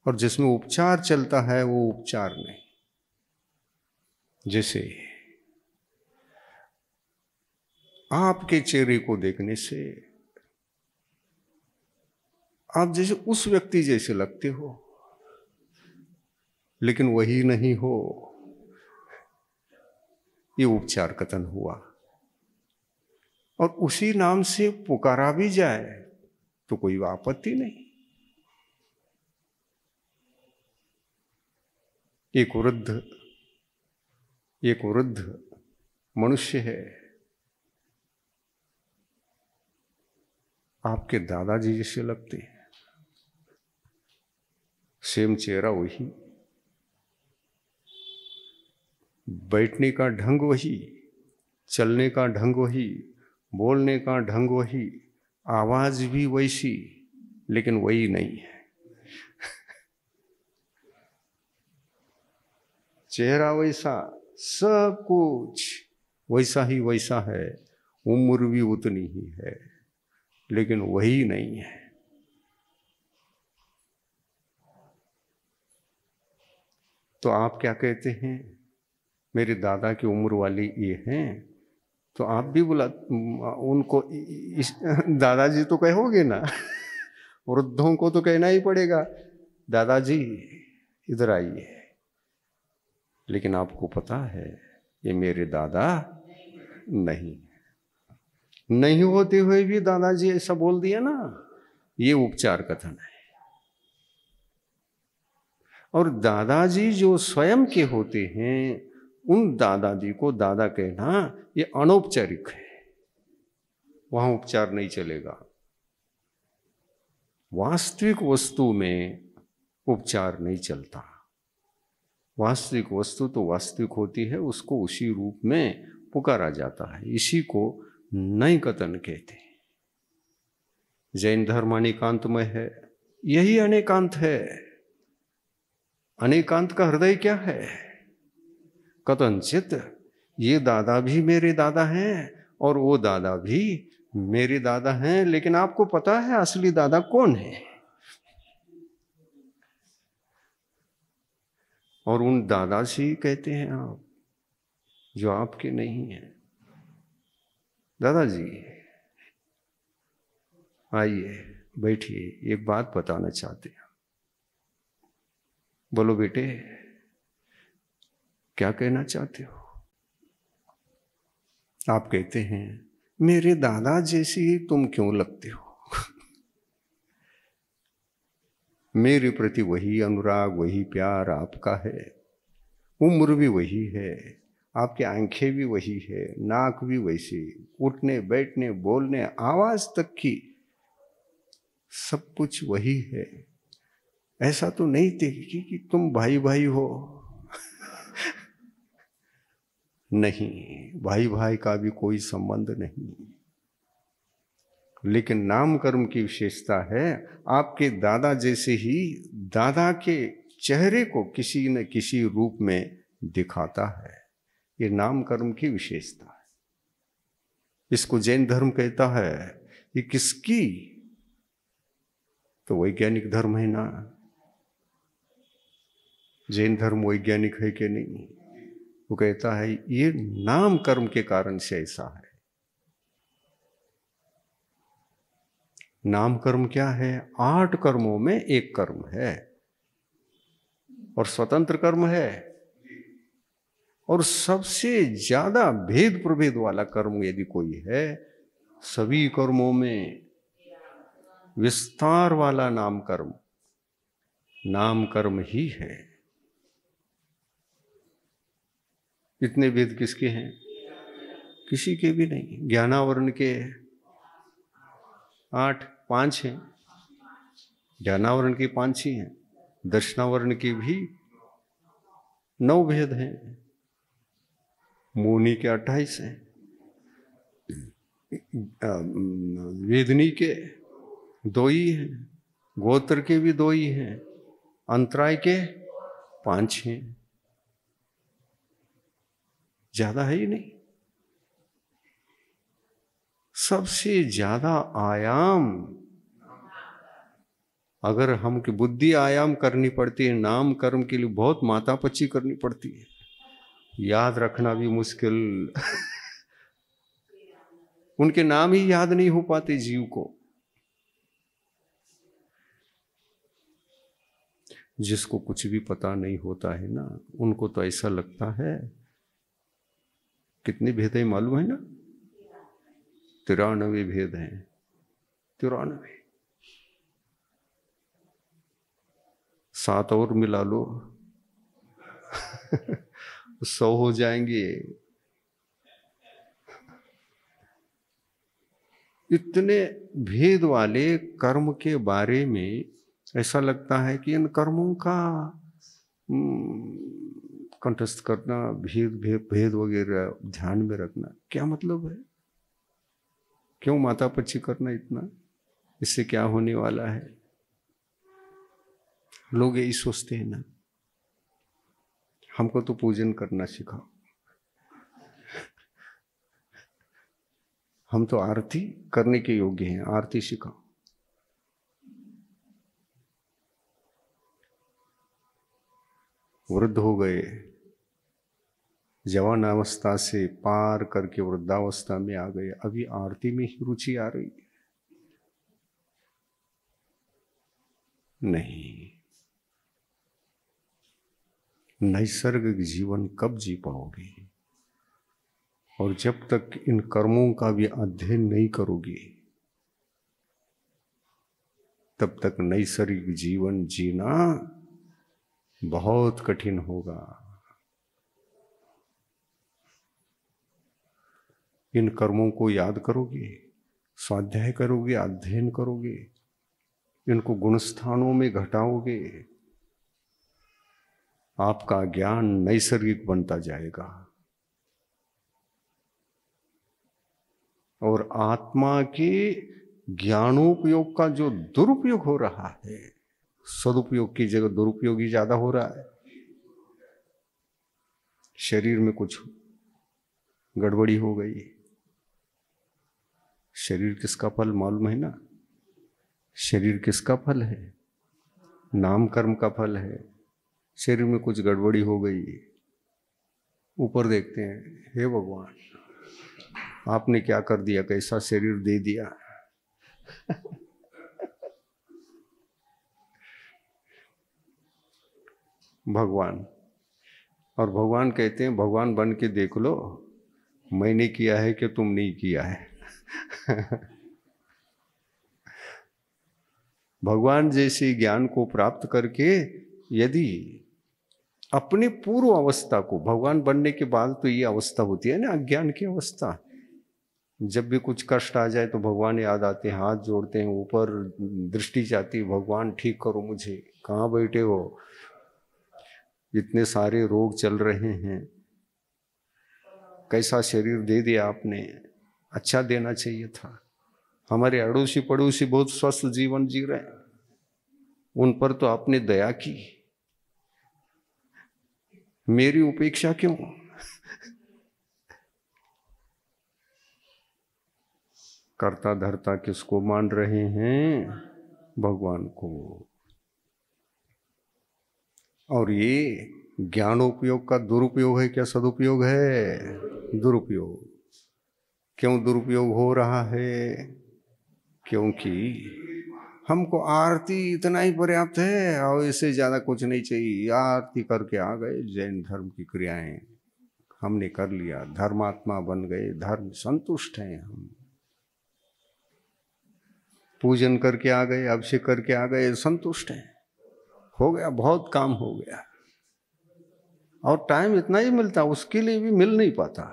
और जिसमें उपचार चलता है वो उपचार नहीं। जैसे आपके चेहरे को देखने से आप जैसे उस व्यक्ति जैसे लगते हो, लेकिन वही नहीं हो, ये उपचार कथन हुआ। और उसी नाम से पुकारा भी जाए तो कोई आपत्ति नहीं। एक वृद्ध मनुष्य है, आपके दादाजी जैसे लगते हैं, सेम चेहरा वही, बैठने का ढंग वही, चलने का ढंग वही, बोलने का ढंग वही, आवाज भी वैसी, लेकिन वही नहीं है। चेहरा वैसा, सब कुछ वैसा ही वैसा है, उम्र भी उतनी ही है, लेकिन वही नहीं है। तो आप क्या कहते हैं, मेरे दादा की उम्र वाली ये हैं, तो आप भी बुला उनको दादाजी तो कहोगे ना। वृद्धों को तो कहना ही पड़ेगा, दादाजी इधर आइए। लेकिन आपको पता है ये मेरे दादा नहीं होते हुए भी दादाजी ऐसा बोल दिया ना, ये उपचार कथन है। और दादाजी जो स्वयं के होते हैं, उन दादाजी को दादा कहना ये अनौपचारिक है, वहां उपचार नहीं चलेगा। वास्तविक वस्तु में उपचार नहीं चलता। वास्तविक वस्तु तो वास्तविक होती है, उसको उसी रूप में पुकारा जाता है। इसी को नई कथन कहते हैं। जैन धर्म अनेकांतमय है, यही अनेकांत है। अनेकांत का हृदय क्या है? कथनचित ये दादा भी मेरे दादा हैं और वो दादा भी मेरे दादा हैं, लेकिन आपको पता है असली दादा कौन है? और उन दादा से ही कहते हैं आप, जो आपके नहीं हैं। दादाजी आइए बैठिए, एक बात बताना चाहते हैं। बोलो बेटे, क्या कहना चाहते हो? आप कहते हैं मेरे दादा जैसी ही तुम क्यों लगते हो? मेरे प्रति वही अनुराग, वही प्यार आपका है, उम्र भी वही है, आपकी आंखें भी वही है, नाक भी वैसी, उठने बैठने बोलने आवाज तक की सब कुछ वही है। ऐसा तो नहीं देखी कि तुम भाई भाई हो। नहीं, भाई भाई का भी कोई संबंध नहीं। लेकिन नाम कर्म की विशेषता है, आपके दादा जैसे ही दादा के चेहरे को किसी न किसी रूप में दिखाता है। ये नाम कर्म की विशेषता है। इसको जैन धर्म कहता है। ये किसकी? तो वैज्ञानिक धर्म है ना। जैन धर्म वैज्ञानिक है कि नहीं? वो कहता है ये नाम कर्म के कारण से ऐसा है। नाम कर्म क्या है? 8 कर्मों में एक कर्म है और स्वतंत्र कर्म है। और सबसे ज्यादा भेद प्रभेद वाला कर्म यदि कोई है, सभी कर्मों में विस्तार वाला नाम कर्म ही है। इतने भेद किसके हैं? किसी के भी नहीं। ज्ञानावरण के 5 हैं, ज्ञानावरण के 5 ही हैं, दर्शनावरण के भी 9 भेद हैं, मौनी के 28 हैं, वेदनी के 2 ही हैं, गोत्र के भी 2 ही हैं, अंतराय के 5 हैं, ज्यादा है ही नहीं। सबसे ज्यादा आयाम अगर हमकी बुद्धि आयाम करनी पड़ती है, नाम कर्म के लिए बहुत मातापच्ची करनी पड़ती है, याद रखना भी मुश्किल। उनके नाम ही याद नहीं हो पाते जीव को। जिसको कुछ भी पता नहीं होता है ना, उनको तो ऐसा लगता है। कितने भेद है मालूम है ना? 93 भेद हैं। 93। 7 और मिला लो 100 हो जाएंगे। इतने भेद वाले कर्म के बारे में ऐसा लगता है कि इन कर्मों का कंठस्थ करना, भेद वगैरह ध्यान में रखना क्या मतलब है? क्यों माता पच्ची करना इतना? इससे क्या होने वाला है? लोग यही सोचते हैं ना। हमको तो पूजन करना सिखाओ, हम तो आरती करने के योग्य हैं, आरती सिखाओ। वृद्ध हो गए, जवान अवस्था से पार करके वृद्धावस्था में आ गए, अभी आरती में ही रुचि आ रही है? नहीं। नैसर्गिक जीवन कब जी पाओगे? और जब तक इन कर्मों का भी अध्ययन नहीं करोगे तब तक नैसर्गिक जीवन जीना बहुत कठिन होगा। इन कर्मों को याद करोगे, स्वाध्याय करोगे, अध्ययन करोगे, इनको गुणस्थानों में घटाओगे, आपका ज्ञान नैसर्गिक बनता जाएगा। और आत्मा के ज्ञानोपयोग का जो दुरुपयोग हो रहा है, सदुपयोग की जगह दुरुपयोग ही ज्यादा हो रहा है। शरीर में कुछ गड़बड़ी हो गई। शरीर किसका फल मालूम है ना? शरीर किसका फल है? नाम कर्म का फल है। शरीर में कुछ गड़बड़ी हो गई, ऊपर देखते हैं, हे भगवान आपने क्या कर दिया, कैसा शरीर दे दिया। भगवान, और भगवान कहते हैं भगवान बन के देख लो, मैंने किया है कि तुम नहीं किया है। भगवान जैसे ज्ञान को प्राप्त करके यदि अपने पूर्व अवस्था को, भगवान बनने के बाद तो ये अवस्था होती है ना अज्ञान की अवस्था, जब भी कुछ कष्ट आ जाए तो भगवान याद आते हैं, हाथ जोड़ते हैं, ऊपर दृष्टि जाती है, भगवान ठीक करो मुझे, कहाँ बैठे हो, इतने सारे रोग चल रहे हैं, कैसा शरीर दे दिया आपने, अच्छा देना चाहिए था। हमारे अड़ोसी पड़ोसी बहुत स्वस्थ जीवन जी रहे हैं, उन पर तो आपने दया की, मेरी उपेक्षा क्यों? कर्ता धर्ता किसको मान रहे हैं? भगवान को। और ये ज्ञानोपयोग का दुरुपयोग है क्या सदुपयोग है? दुरुपयोग। क्यों दुरुपयोग हो रहा है? क्योंकि हमको आरती इतना ही पर्याप्त है और इससे ज्यादा कुछ नहीं चाहिए। आरती करके आ गए, जैन धर्म की क्रियाएं हमने कर लिया, धर्मात्मा बन गए, धर्म संतुष्ट हैं हम। पूजन करके आ गए, अभिषेक करके आ गए, संतुष्ट हैं, हो गया, बहुत काम हो गया। और टाइम इतना ही मिलता, उसके लिए भी मिल नहीं पाता।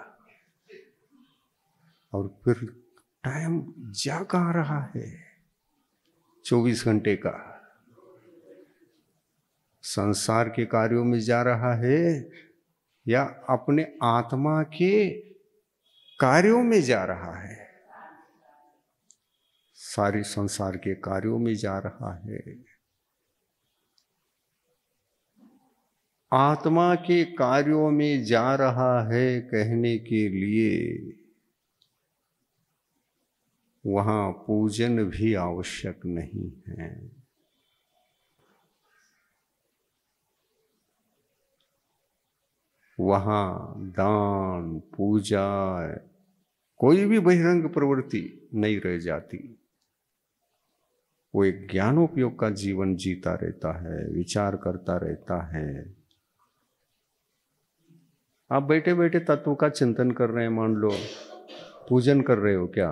और फिर टाइम जा कहाँ रहा है? 24 घंटे का संसार के कार्यों में जा रहा है या अपने आत्मा के कार्यों में जा रहा है? सारे संसार के कार्यों में जा रहा है। आत्मा के कार्यों में जा रहा है कहने के लिए वहां पूजन भी आवश्यक नहीं है। वहां दान, पूजा, कोई भी बहिरंग प्रवृत्ति नहीं रह जाती। वो एक ज्ञानोपयोग का जीवन जीता रहता है, विचार करता रहता है। आप बैठे बैठे तत्व का चिंतन कर रहे हैं, मान लो पूजन कर रहे हो क्या?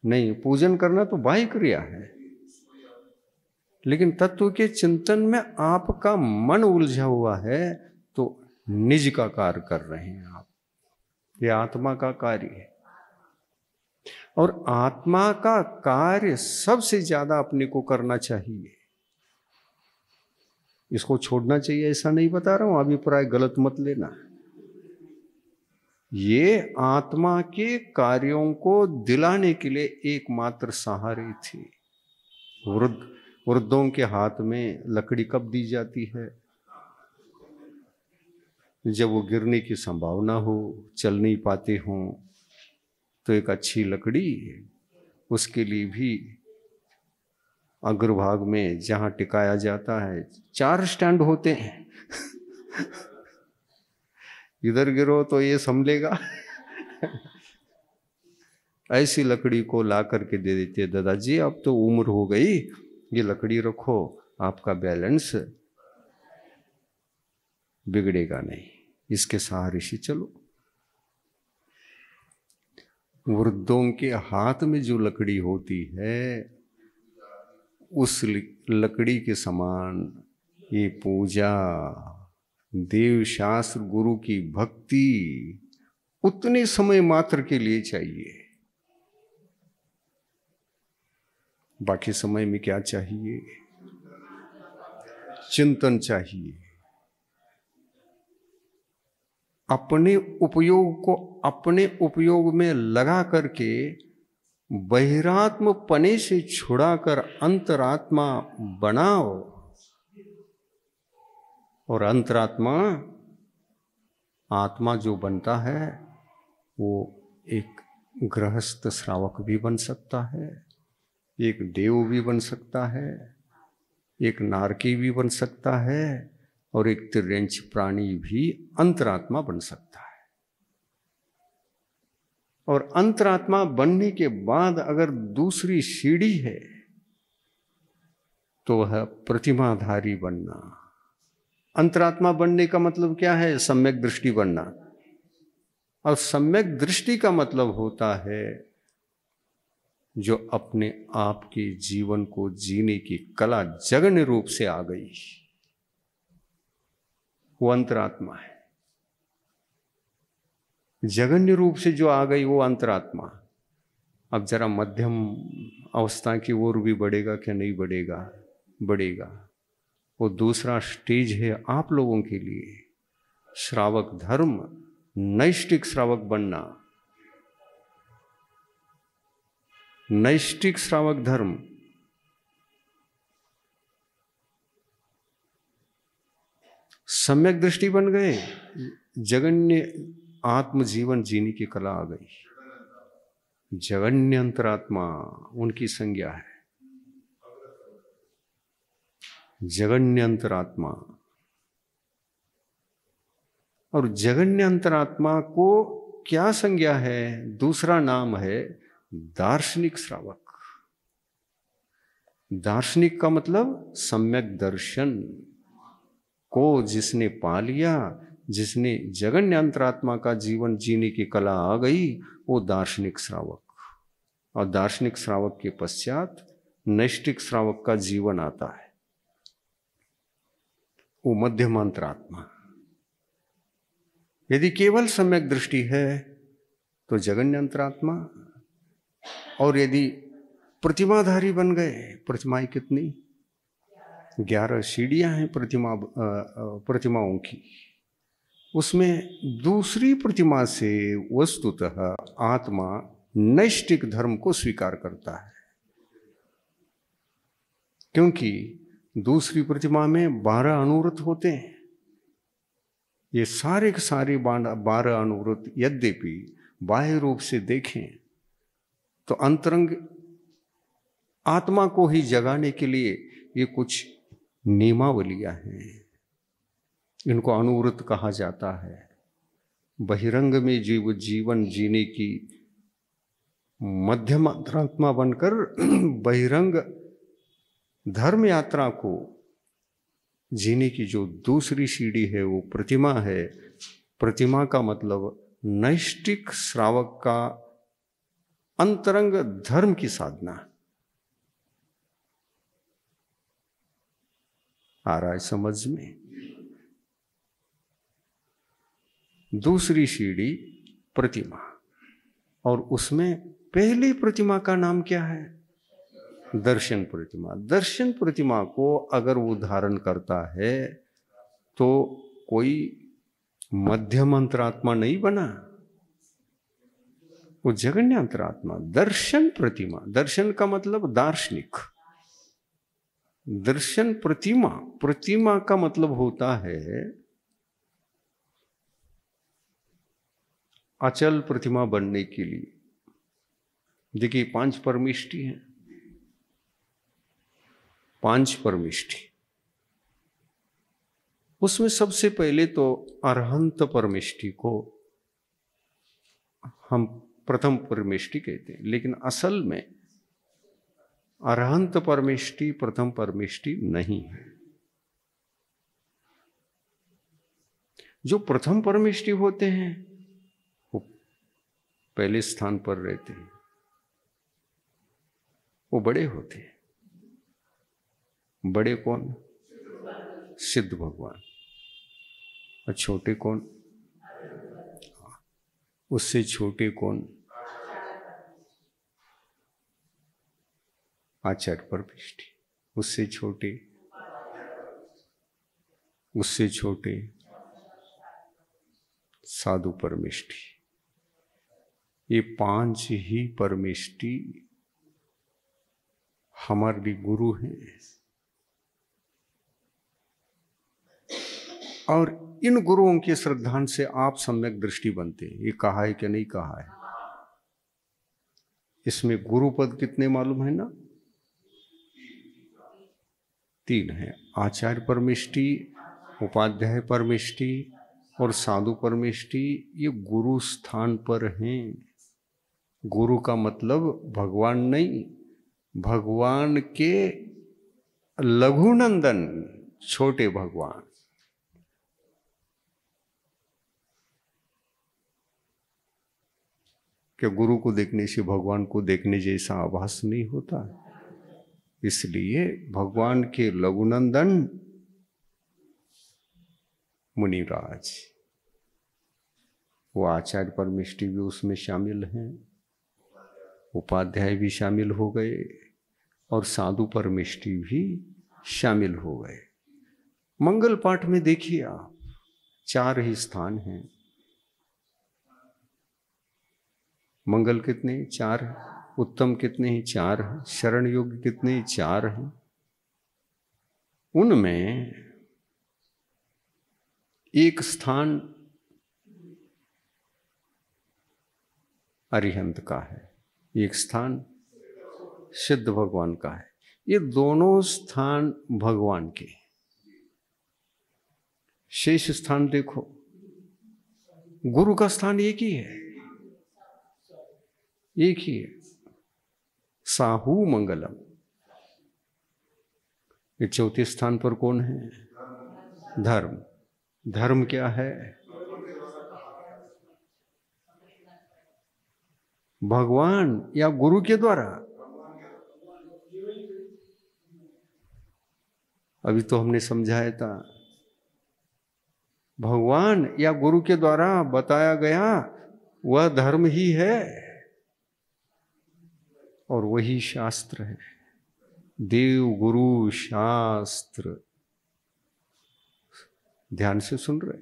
नहीं, पूजन करना तो बाह्य क्रिया है, लेकिन तत्व के चिंतन में आपका मन उलझा हुआ है तो निज का कार्य कर रहे हैं आप। ये आत्मा का कार्य है। और आत्मा का कार्य सबसे ज्यादा अपने को करना चाहिए। इसको छोड़ना चाहिए ऐसा नहीं बता रहा हूं, अभिप्राय गलत मत लेना। ये आत्मा के कार्यों को दिलाने के लिए एकमात्र सहारे थी। वृद्धों के हाथ में लकड़ी कब दी जाती है? जब वो गिरने की संभावना हो, चल नहीं पाते हों, तो एक अच्छी लकड़ी उसके लिए भी अग्रभाग में जहां टिकाया जाता है 4 स्टैंड होते हैं। इधर गिरो तो ये संभलेगा। ऐसी लकड़ी को ला करके दे देते, दादाजी अब तो उम्र हो गई, ये लकड़ी रखो, आपका बैलेंस बिगड़ेगा नहीं, इसके सहारे से चलो। वृद्धों के हाथ में जो लकड़ी होती है, उस लकड़ी के समान ये पूजा, देव शास्त्र, गुरु की भक्ति उतने समय मात्र के लिए चाहिए। बाकी समय में क्या चाहिए? चिंतन चाहिए। अपने उपयोग को अपने उपयोग में लगा करके बहिरात्म पने से छुड़ाकर अंतरात्मा बनाओ। और अंतरात्मा, आत्मा जो बनता है वो एक गृहस्थ श्रावक भी बन सकता है, एक देव भी बन सकता है, एक नारकी भी बन सकता है, और एक तिर्यंच प्राणी भी अंतरात्मा बन सकता है। और अंतरात्मा बनने के बाद अगर दूसरी सीढ़ी है तो वह प्रतिमाधारी बनना। अंतरात्मा बनने का मतलब क्या है? सम्यक दृष्टि बनना। और सम्यक दृष्टि का मतलब होता है जो अपने आप के जीवन को जीने की कला जगन्य रूप से आ गई, वो अंतरात्मा है। जगन्य रूप से जो आ गई वो अंतरात्मा। अब जरा मध्यम अवस्था की ओर भी बढ़ेगा क्या? नहीं बढ़ेगा? बढ़ेगा। वो दूसरा स्टेज है आप लोगों के लिए। श्रावक धर्म, नैष्टिक श्रावक बनना। नैष्टिक श्रावक धर्म, सम्यक दृष्टि बन गए, जगन्य आत्म जीवन जीने की कला आ गई। जगन्य अंतरात्मा उनकी संज्ञा है। जगन्य अंतरात्मा। और जगन्य अंतरात्मा को क्या संज्ञा है? दूसरा नाम है दार्शनिक श्रावक। दार्शनिक का मतलब सम्यक दर्शन को जिसने पा लिया, जिसने जगन्य अंतरात्मा का जीवन जीने की कला आ गई, वो दार्शनिक श्रावक। और दार्शनिक श्रावक के पश्चात नैष्टिक श्रावक का जीवन आता है, वो मध्यम अंतरात्मा। यदि केवल सम्यक दृष्टि है तो जगन्य अंतरात्मा। और यदि प्रतिमाधारी बन गए, प्रतिमाएं कितनी? 11 सीढ़ियां हैं प्रतिमाओं की। उसमें दूसरी प्रतिमा से वस्तुतः आत्मा नैष्टिक धर्म को स्वीकार करता है, क्योंकि दूसरी प्रतिमा में 12 अनुव्रत होते हैं। ये सारे के सारे 12 अनुव्रत यद्यपि बाह्य रूप से देखें तो अंतरंग आत्मा को ही जगाने के लिए ये कुछ नियमावलियां हैं। इनको अनुव्रत कहा जाता है। बहिरंग में जीवन जीने की मध्यम अंतरात्मा बनकर बहिरंग धर्म यात्रा को जीने की जो दूसरी सीढ़ी है वो प्रतिमा है। प्रतिमा का मतलब नैष्टिक श्रावक का अंतरंग धर्म की साधना। आ रहा है समझ में? दूसरी सीढ़ी प्रतिमा, और उसमें पहली प्रतिमा का नाम क्या है? दर्शन प्रतिमा। दर्शन प्रतिमा को अगर वो धारण करता है तो कोई मध्यम अंतरात्मा नहीं बना, वो जगन्य अंतरात्मा। दर्शन प्रतिमा, दर्शन का मतलब दार्शनिक। दर्शन प्रतिमा, प्रतिमा का मतलब होता है अचल प्रतिमा बनने के लिए। देखिए 5 परमिष्टि हैं, 5 परमिष्टि। उसमें सबसे पहले तो अरहंत परमिष्टि को हम प्रथम परमिष्टि कहते हैं, लेकिन असल में अरहंत परमिष्टि प्रथम परमिष्टि नहीं है। जो प्रथम परमिष्टि होते हैं वो पहले स्थान पर रहते हैं, वो बड़े होते हैं। बड़े कौन? सिद्ध भगवान। और छोटे कौन? उससे छोटे कौन? आचार्य परमिष्टि। उससे छोटे, उससे छोटे साधु परमिष्टि। ये 5 ही परमिष्टि हमारे गुरु हैं। और इन गुरुओं के श्रद्धांत से आप सम्यक दृष्टि बनते हैं। ये कहा है कि नहीं कहा है? इसमें गुरुपद कितने मालूम है ना? 3 है। आचार्य परमिष्टि, उपाध्याय परमिष्टि और साधु परमिष्टि। ये गुरु स्थान पर हैं। गुरु का मतलब भगवान नहीं, भगवान के लघुनंदन, छोटे भगवान। कि गुरु को देखने से भगवान को देखने जैसा आभास नहीं होता। इसलिए भगवान के लघुनंदन मुनिराज, वो आचार्य परमिष्टि भी उसमें शामिल हैं, उपाध्याय भी शामिल हो गए और साधु परमिष्टि भी शामिल हो गए। मंगल पाठ में देखिए आप 4 ही स्थान हैं। मंगल कितने? 4 है। उत्तम कितने हैं? 4 है। शरण योग्य कितने? 4 हैं। उनमें एक स्थान अरिहंत का है, एक स्थान सिद्ध भगवान का है। ये दोनों स्थान भगवान के। शेष स्थान देखो, गुरु का स्थान एक ही है, एक ही है, साहू मंगलम। ये चौथे स्थान पर कौन है? धर्म। धर्म क्या है? भगवान या गुरु के द्वारा। अभी तो हमने समझाया था, भगवान या गुरु के द्वारा बताया गया वह धर्म ही है और वही शास्त्र है। देव गुरु शास्त्र, ध्यान से सुन रहे?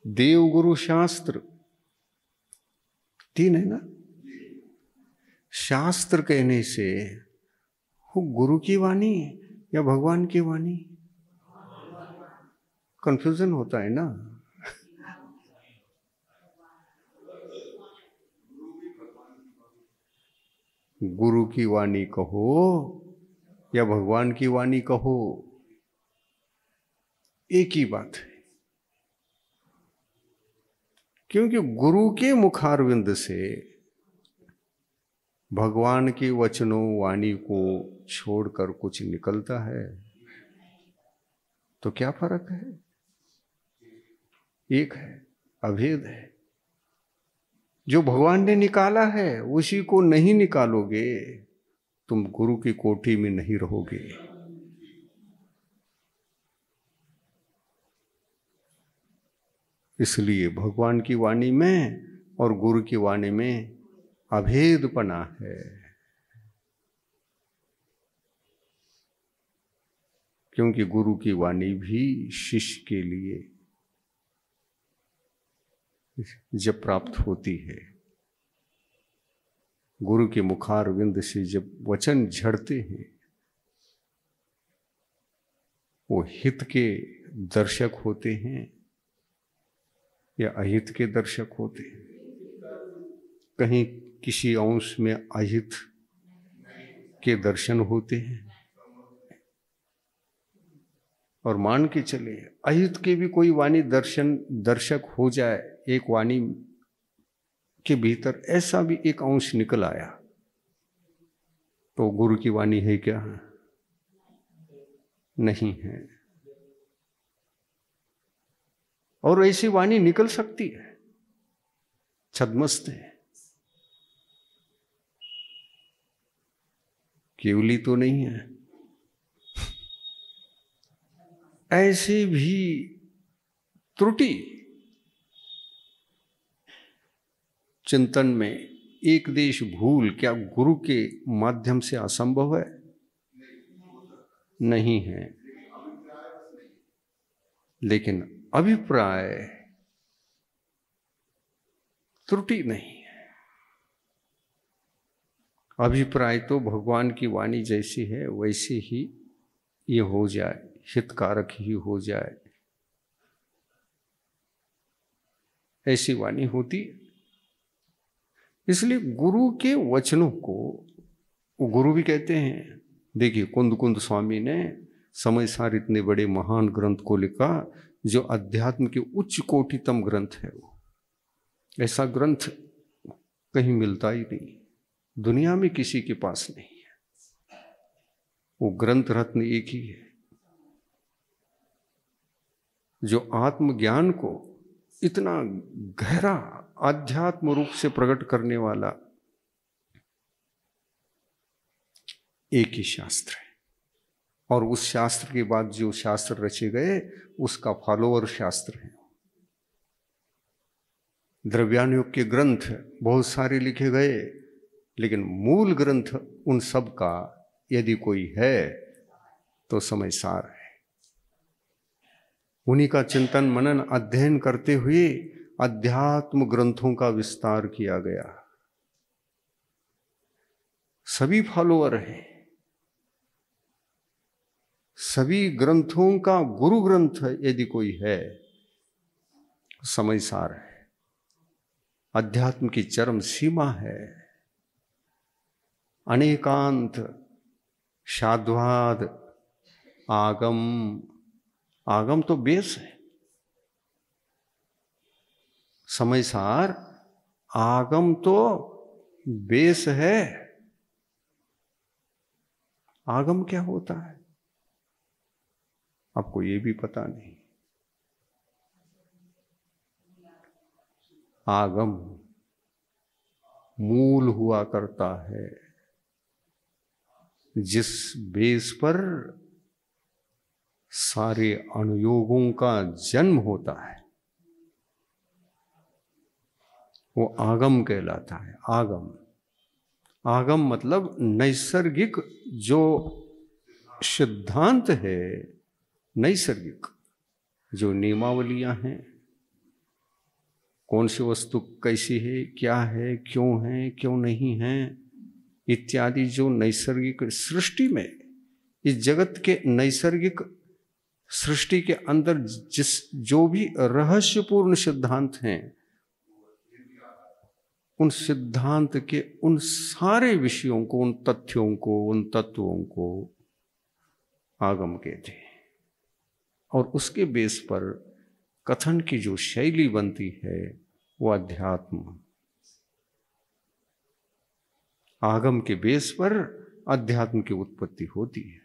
देव गुरु शास्त्र 3 है ना? शास्त्र कहने से वो गुरु की वाणी या भगवान की वाणी? कंफ्यूजन होता है ना। गुरु की वाणी कहो या भगवान की वाणी कहो, एक ही बात है। क्योंकि गुरु के मुखारविंद से भगवान के वचनों वाणी को छोड़कर कुछ निकलता है तो क्या फर्क है? एक है, अभेद है। जो भगवान ने निकाला है उसी को नहीं निकालोगे, तुम गुरु की कोठी में नहीं रहोगे। इसलिए भगवान की वाणी में और गुरु की वाणी में अभेदपना है। क्योंकि गुरु की वाणी भी शिष्य के लिए जब प्राप्त होती है, गुरु के मुखार विंद से जब वचन झड़ते हैं, वो हित के दर्शक होते हैं या अहित के दर्शक होते हैं। कहीं किसी अंश में अहित के दर्शन होते हैं, और मान के चले अहित के भी कोई वाणी दर्शक हो जाए, एक वाणी के भीतर ऐसा भी एक अंश निकल आया, तो गुरु की वाणी है क्या? नहीं है। और ऐसी वाणी निकल सकती है, छद्मस्त है, केवली तो नहीं है। ऐसी भी त्रुटि चिंतन में एक देश भूल क्या गुरु के माध्यम से असंभव है? नहीं है। लेकिन अभिप्राय त्रुटि नहीं है। अभिप्राय तो भगवान की वाणी जैसी है वैसे ही ये हो जाए, हितकारक ही हो जाए, ऐसी वाणी होती। इसलिए गुरु के वचनों को गुरु भी कहते हैं। देखिए कुंद कुंद स्वामी ने समय सार इतने बड़े महान ग्रंथ को लिखा, जो अध्यात्म के उच्च कोटितम ग्रंथ है। वो ऐसा ग्रंथ कहीं मिलता ही नहीं, दुनिया में किसी के पास नहीं है। वो ग्रंथ रत्न एक ही है, जो आत्मज्ञान को इतना गहरा आध्यात्म रूप से प्रकट करने वाला एक ही शास्त्र है। और उस शास्त्र के बाद जो शास्त्र रचे गए उसका फॉलोअर शास्त्र है। द्रव्यानुयोग के ग्रंथ बहुत सारे लिखे गए, लेकिन मूल ग्रंथ उन सब का यदि कोई है तो समय सार है। उन्हीं का चिंतन मनन अध्ययन करते हुए अध्यात्म ग्रंथों का विस्तार किया गया। सभी फॉलोअर हैं, सभी ग्रंथों का गुरु ग्रंथ यदि कोई है समय सार है। अध्यात्म की चरम सीमा है। अनेकांत, शाद्वाद, आगम। आगम तो बेस है, समय सार आगम तो बेस है। आगम क्या होता है आपको ये भी पता नहीं। आगम मूल हुआ करता है, जिस बेस पर सारे अनुयोगों का जन्म होता है, वो आगम कहलाता है। आगम, आगम मतलब नैसर्गिक जो सिद्धांत है, नैसर्गिक जो नियमावलियां हैं, कौन सी वस्तु कैसी है, क्या है, क्यों नहीं है, इत्यादि जो नैसर्गिक सृष्टि में, इस जगत के नैसर्गिक सृष्टि के अंदर जो भी रहस्यपूर्ण सिद्धांत हैं, उन सिद्धांत के उन सारे विषयों को, उन तथ्यों को, उन तत्वों को आगम कहते हैं। और उसके बेस पर कथन की जो शैली बनती है वो अध्यात्म। आगम के बेस पर अध्यात्म की उत्पत्ति होती है।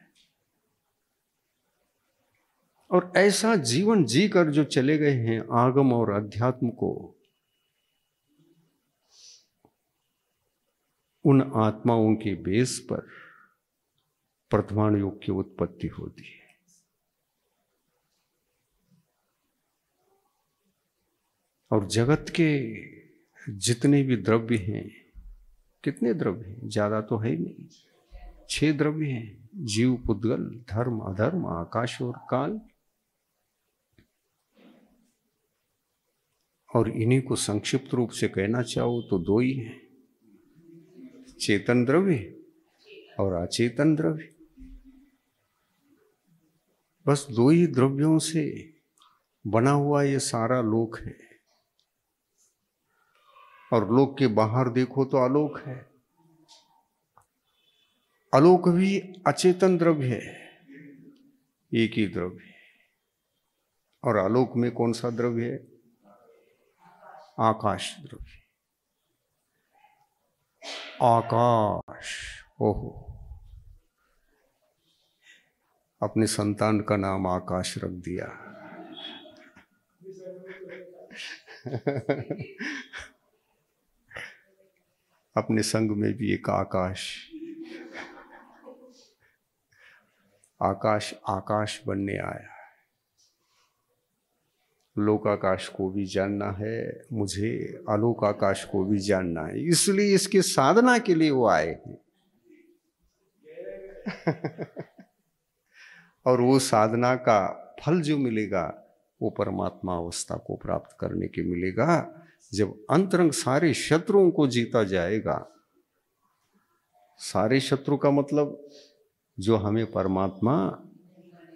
और ऐसा जीवन जीकर जो चले गए हैं आगम और अध्यात्म को, उन आत्माओं के बेस पर वर्तमान युग की उत्पत्ति होती है। और जगत के जितने भी द्रव्य हैं, कितने द्रव्य हैं, ज्यादा तो है ही नहीं, 6 द्रव्य हैं, जीव, पुद्गल, धर्म, अधर्म, आकाश और काल। और इन्हीं को संक्षिप्त रूप से कहना चाहो तो 2 ही हैं, चेतन द्रव्य और अचेतन द्रव्य। बस 2 ही द्रव्यों से बना हुआ ये सारा लोक है। और लोक के बाहर देखो तो आलोक है। आलोक भी अचेतन द्रव्य है, एक ही द्रव्य है। और आलोक में कौन सा द्रव्य है? आकाश द्रव्य। आकाश, ओहो, अपने संतान का नाम आकाश रख दिया। अपने संग में भी एक आकाश, आकाश आकाश बनने आया। लोक आकाश को भी जानना है मुझे, आलोक आकाश को भी जानना है, इसलिए इसकी साधना के लिए वो आए हैं। और वो साधना का फल जो मिलेगा वो परमात्मा अवस्था को प्राप्त करने के मिलेगा, जब अंतरंग सारे शत्रुओं को जीता जाएगा। सारे शत्रु का मतलब जो हमें परमात्मा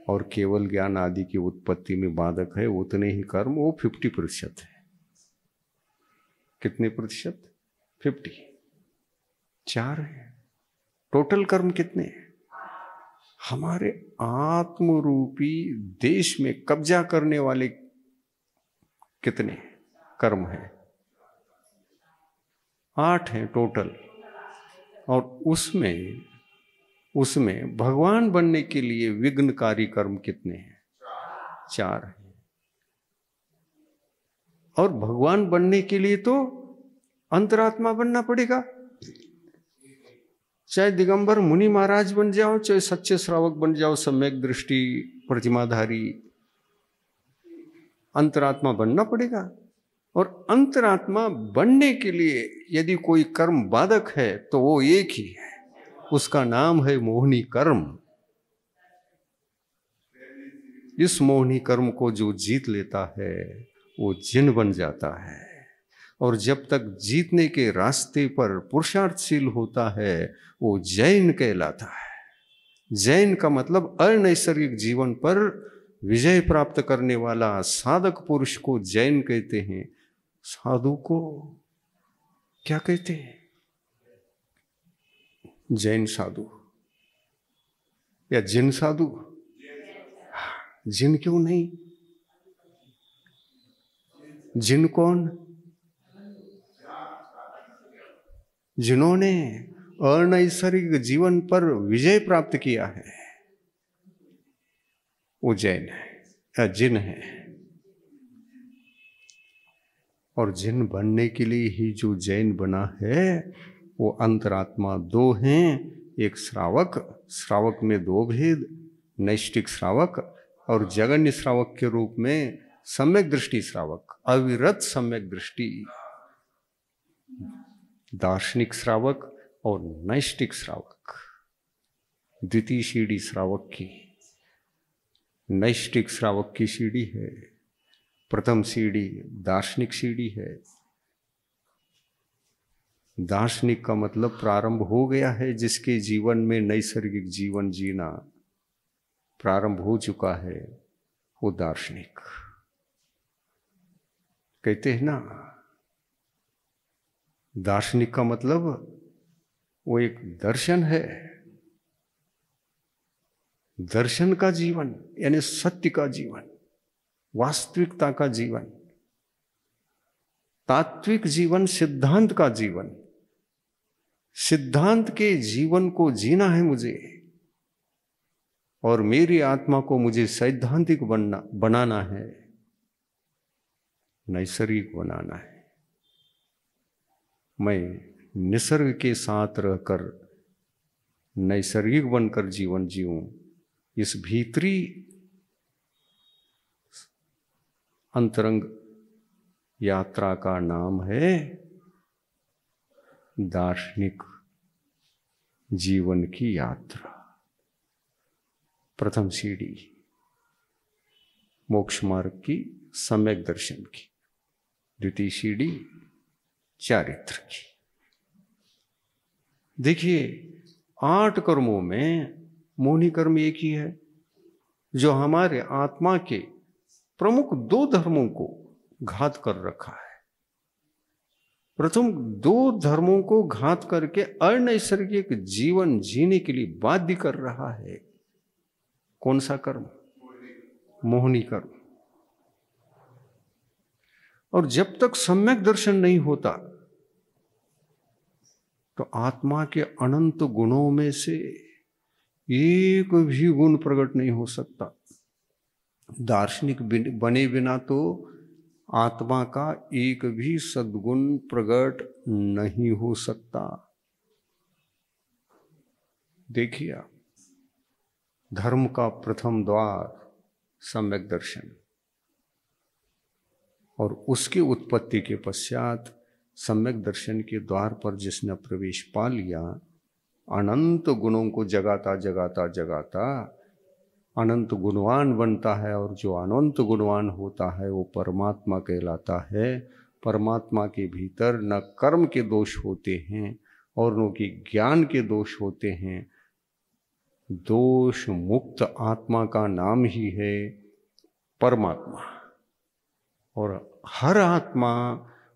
और केवल ज्ञान आदि की उत्पत्ति में बाधक है, उतने ही कर्म, वो 50% है। कितने प्रतिशत? 50। 4 है। टोटल कर्म कितने हैं? हमारे आत्म रूपी देश में कब्जा करने वाले कितने कर्म हैं? 8 हैं टोटल। और उसमें भगवान बनने के लिए विघ्नकारी कर्म कितने हैं? 4 हैं। और भगवान बनने के लिए तो अंतरात्मा बनना पड़ेगा। चाहे दिगंबर मुनि महाराज बन जाओ, चाहे सच्चे श्रावक बन जाओ, सम्यक दृष्टि प्रतिमाधारी, अंतरात्मा बनना पड़ेगा। और अंतरात्मा बनने के लिए यदि कोई कर्म बाधक है तो वो एक ही है, उसका नाम है मोहनी कर्म। इस मोहनी कर्म को जो जीत लेता है वो जिन बन जाता है। और जब तक जीतने के रास्ते पर पुरुषार्थशील होता है वो जैन कहलाता है। जैन का मतलब अनैसर्गिक जीवन पर विजय प्राप्त करने वाला साधक पुरुष को जैन कहते हैं। साधु को क्या कहते हैं? जैन साधु या जिन साधु। जिन क्यों नहीं? जिन कौन? जिन्होंने अनैसर्गिक जीवन पर विजय प्राप्त किया है वो जैन है या जिन है। और जिन बनने के लिए ही जो जैन बना है वो अंतरात्मा 2 हैं। एक श्रावक, श्रावक में 2 भेद, नैष्टिक श्रावक और जगन्य श्रावक के रूप में सम्यक दृष्टि श्रावक, अविरत सम्यक दृष्टि, दार्शनिक श्रावक और नैष्टिक श्रावक। द्वितीय सीढ़ी श्रावक की, नैष्टिक श्रावक की सीढ़ी है। प्रथम सीढ़ी दार्शनिक सीढ़ी है। दार्शनिक का मतलब प्रारंभ हो गया है, जिसके जीवन में नैसर्गिक जीवन जीना प्रारंभ हो चुका है, वो दार्शनिक कहते हैं ना। दार्शनिक का मतलब वो एक दर्शन है, दर्शन का जीवन यानी सत्य का जीवन, वास्तविकता का जीवन, तात्विक जीवन, सिद्धांत का जीवन। सिद्धांत के जीवन को जीना है मुझे, और मेरी आत्मा को मुझे सैद्धांतिक बनाना है, नैसर्गिक बनाना है। मैं निसर्ग के साथ रहकर नैसर्गिक बनकर जीवन जीऊं, इस भीतरी अंतरंग यात्रा का नाम है दार्शनिक जीवन की यात्रा। प्रथम सीढ़ी मोक्ष मार्ग की सम्यक दर्शन की, द्वितीय सीढ़ी चारित्र की। देखिए 8 कर्मों में मोहिनी कर्म एक ही है जो हमारे आत्मा के प्रमुख 2 धर्मों को घात कर रखा है। प्रथम 2 धर्मों को घात करके अनैसर्गिक जीवन जीने के लिए बाध्य कर रहा है। कौन सा कर्म? मोहिनी कर्म। और जब तक सम्यक दर्शन नहीं होता तो आत्मा के अनंत गुणों में से एक भी गुण प्रकट नहीं हो सकता। दार्शनिक बने बिना तो आत्मा का एक भी सद्गुण प्रकट नहीं हो सकता। देखिए आप, धर्म का प्रथम द्वार सम्यक दर्शन, और उसकी उत्पत्ति के पश्चात सम्यक दर्शन के द्वार पर जिसने प्रवेश पा लिया, अनंत गुणों को जगाता जगाता जगाता अनंत गुणवान बनता है, और जो अनंत गुणवान होता है वो परमात्मा कहलाता है। परमात्मा के भीतर न कर्म के दोष होते हैं और न कि ज्ञान के दोष होते हैं। दोष मुक्त आत्मा का नाम ही है परमात्मा। और हर आत्मा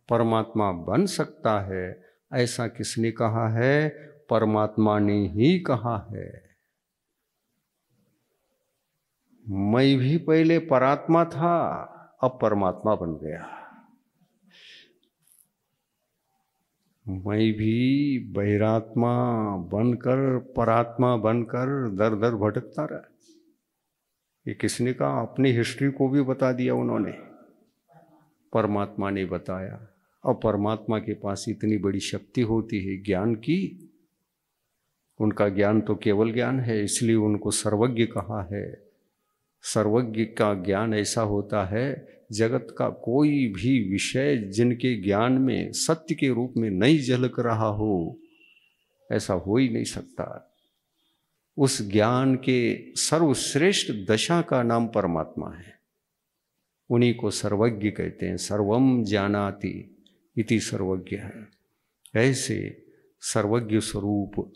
परमात्मा बन सकता है, ऐसा किसने कहा है? परमात्मा ने ही कहा है। मैं भी पहले परात्मा था, अब परमात्मा बन गया। मैं भी बहिरात्मा बनकर परात्मा बनकर दर दर भटकता रहा। ये किसने कहा? अपनी हिस्ट्री को भी बता दिया उन्होंने, परमात्मा ने बताया। और परमात्मा के पास इतनी बड़ी शक्ति होती है ज्ञान की। उनका ज्ञान तो केवल ज्ञान है, इसलिए उनको सर्वज्ञ कहा है। सर्वज्ञ का ज्ञान ऐसा होता है, जगत का कोई भी विषय जिनके ज्ञान में सत्य के रूप में नहीं झलक रहा हो, ऐसा हो ही नहीं सकता। उस ज्ञान के सर्वश्रेष्ठ दशा का नाम परमात्मा है। उन्हीं को सर्वज्ञ कहते हैं। सर्वम जानाति इति सर्वज्ञ है। ऐसे सर्वज्ञ स्वरूप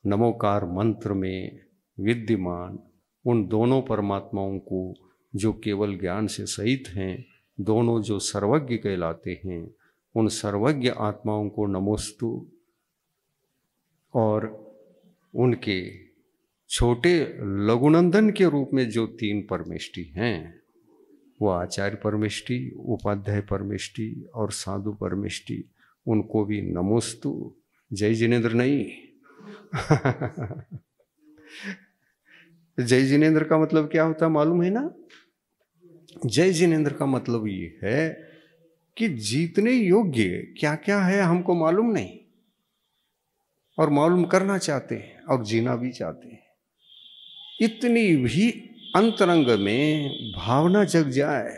नमोकार मंत्र में विद्यमान उन दोनों परमात्माओं को जो केवल ज्ञान से सहित हैं, दोनों जो सर्वज्ञ कहलाते हैं, उन सर्वज्ञ आत्माओं को नमोस्तु। और उनके छोटे लघुनंदन के रूप में जो 3 परमेष्टि हैं, वो आचार्य परमेष्टि, उपाध्याय परमेष्टि और साधु परमेष्टि, उनको भी नमोस्तु। जय जिनेन्द्र नहीं जय जिनेन्द्र का मतलब क्या होता मालूम है ना? जय जिनेन्द्र का मतलब ये है कि जीतने योग्य क्या क्या है हमको मालूम नहीं, और मालूम करना चाहते हैं और जीना भी चाहते हैं। इतनी भी अंतरंग में भावना जग जाए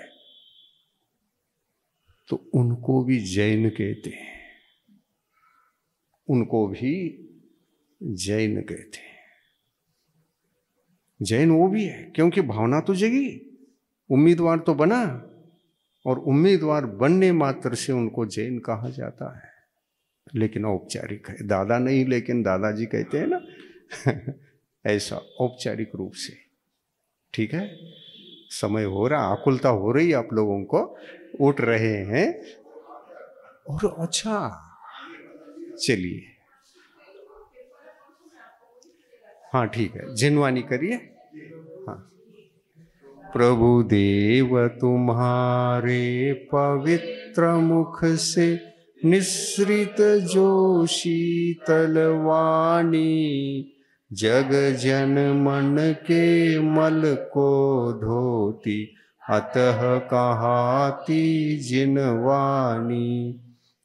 तो उनको भी जैन कहते हैं, उनको भी जैन कहते हैं। जैन वो भी है क्योंकि भावना तो जगी, उम्मीदवार तो बना, और उम्मीदवार बनने मात्र से उनको जैन कहा जाता है। लेकिन औपचारिक है, दादा नहीं, लेकिन दादाजी कहते हैं ना ऐसा औपचारिक रूप से। ठीक है, समय हो रहा, आकुलता हो रही आप लोगों को, उठ रहे हैं। और अच्छा चलिए, हाँ ठीक है, जिनवानी करिए। हाँ, प्रभु देव तुम्हारे पवित्र मुख से निसृत जो शीतल वाणी, जग जन मन के मल को धोती, अतः कहाती जिनवानी।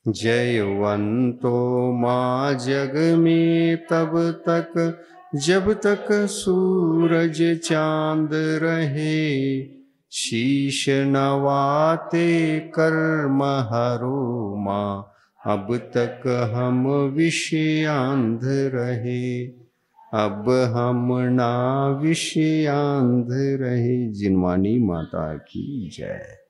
जयवंतो माँ जग में तब तक जब तक सूरज चांद रहे, शीश नवाते कर्म हरो माँ अब तक हम विषयांध रहे, अब हम ना विषयांध रहे। जिनवानी माता की जय।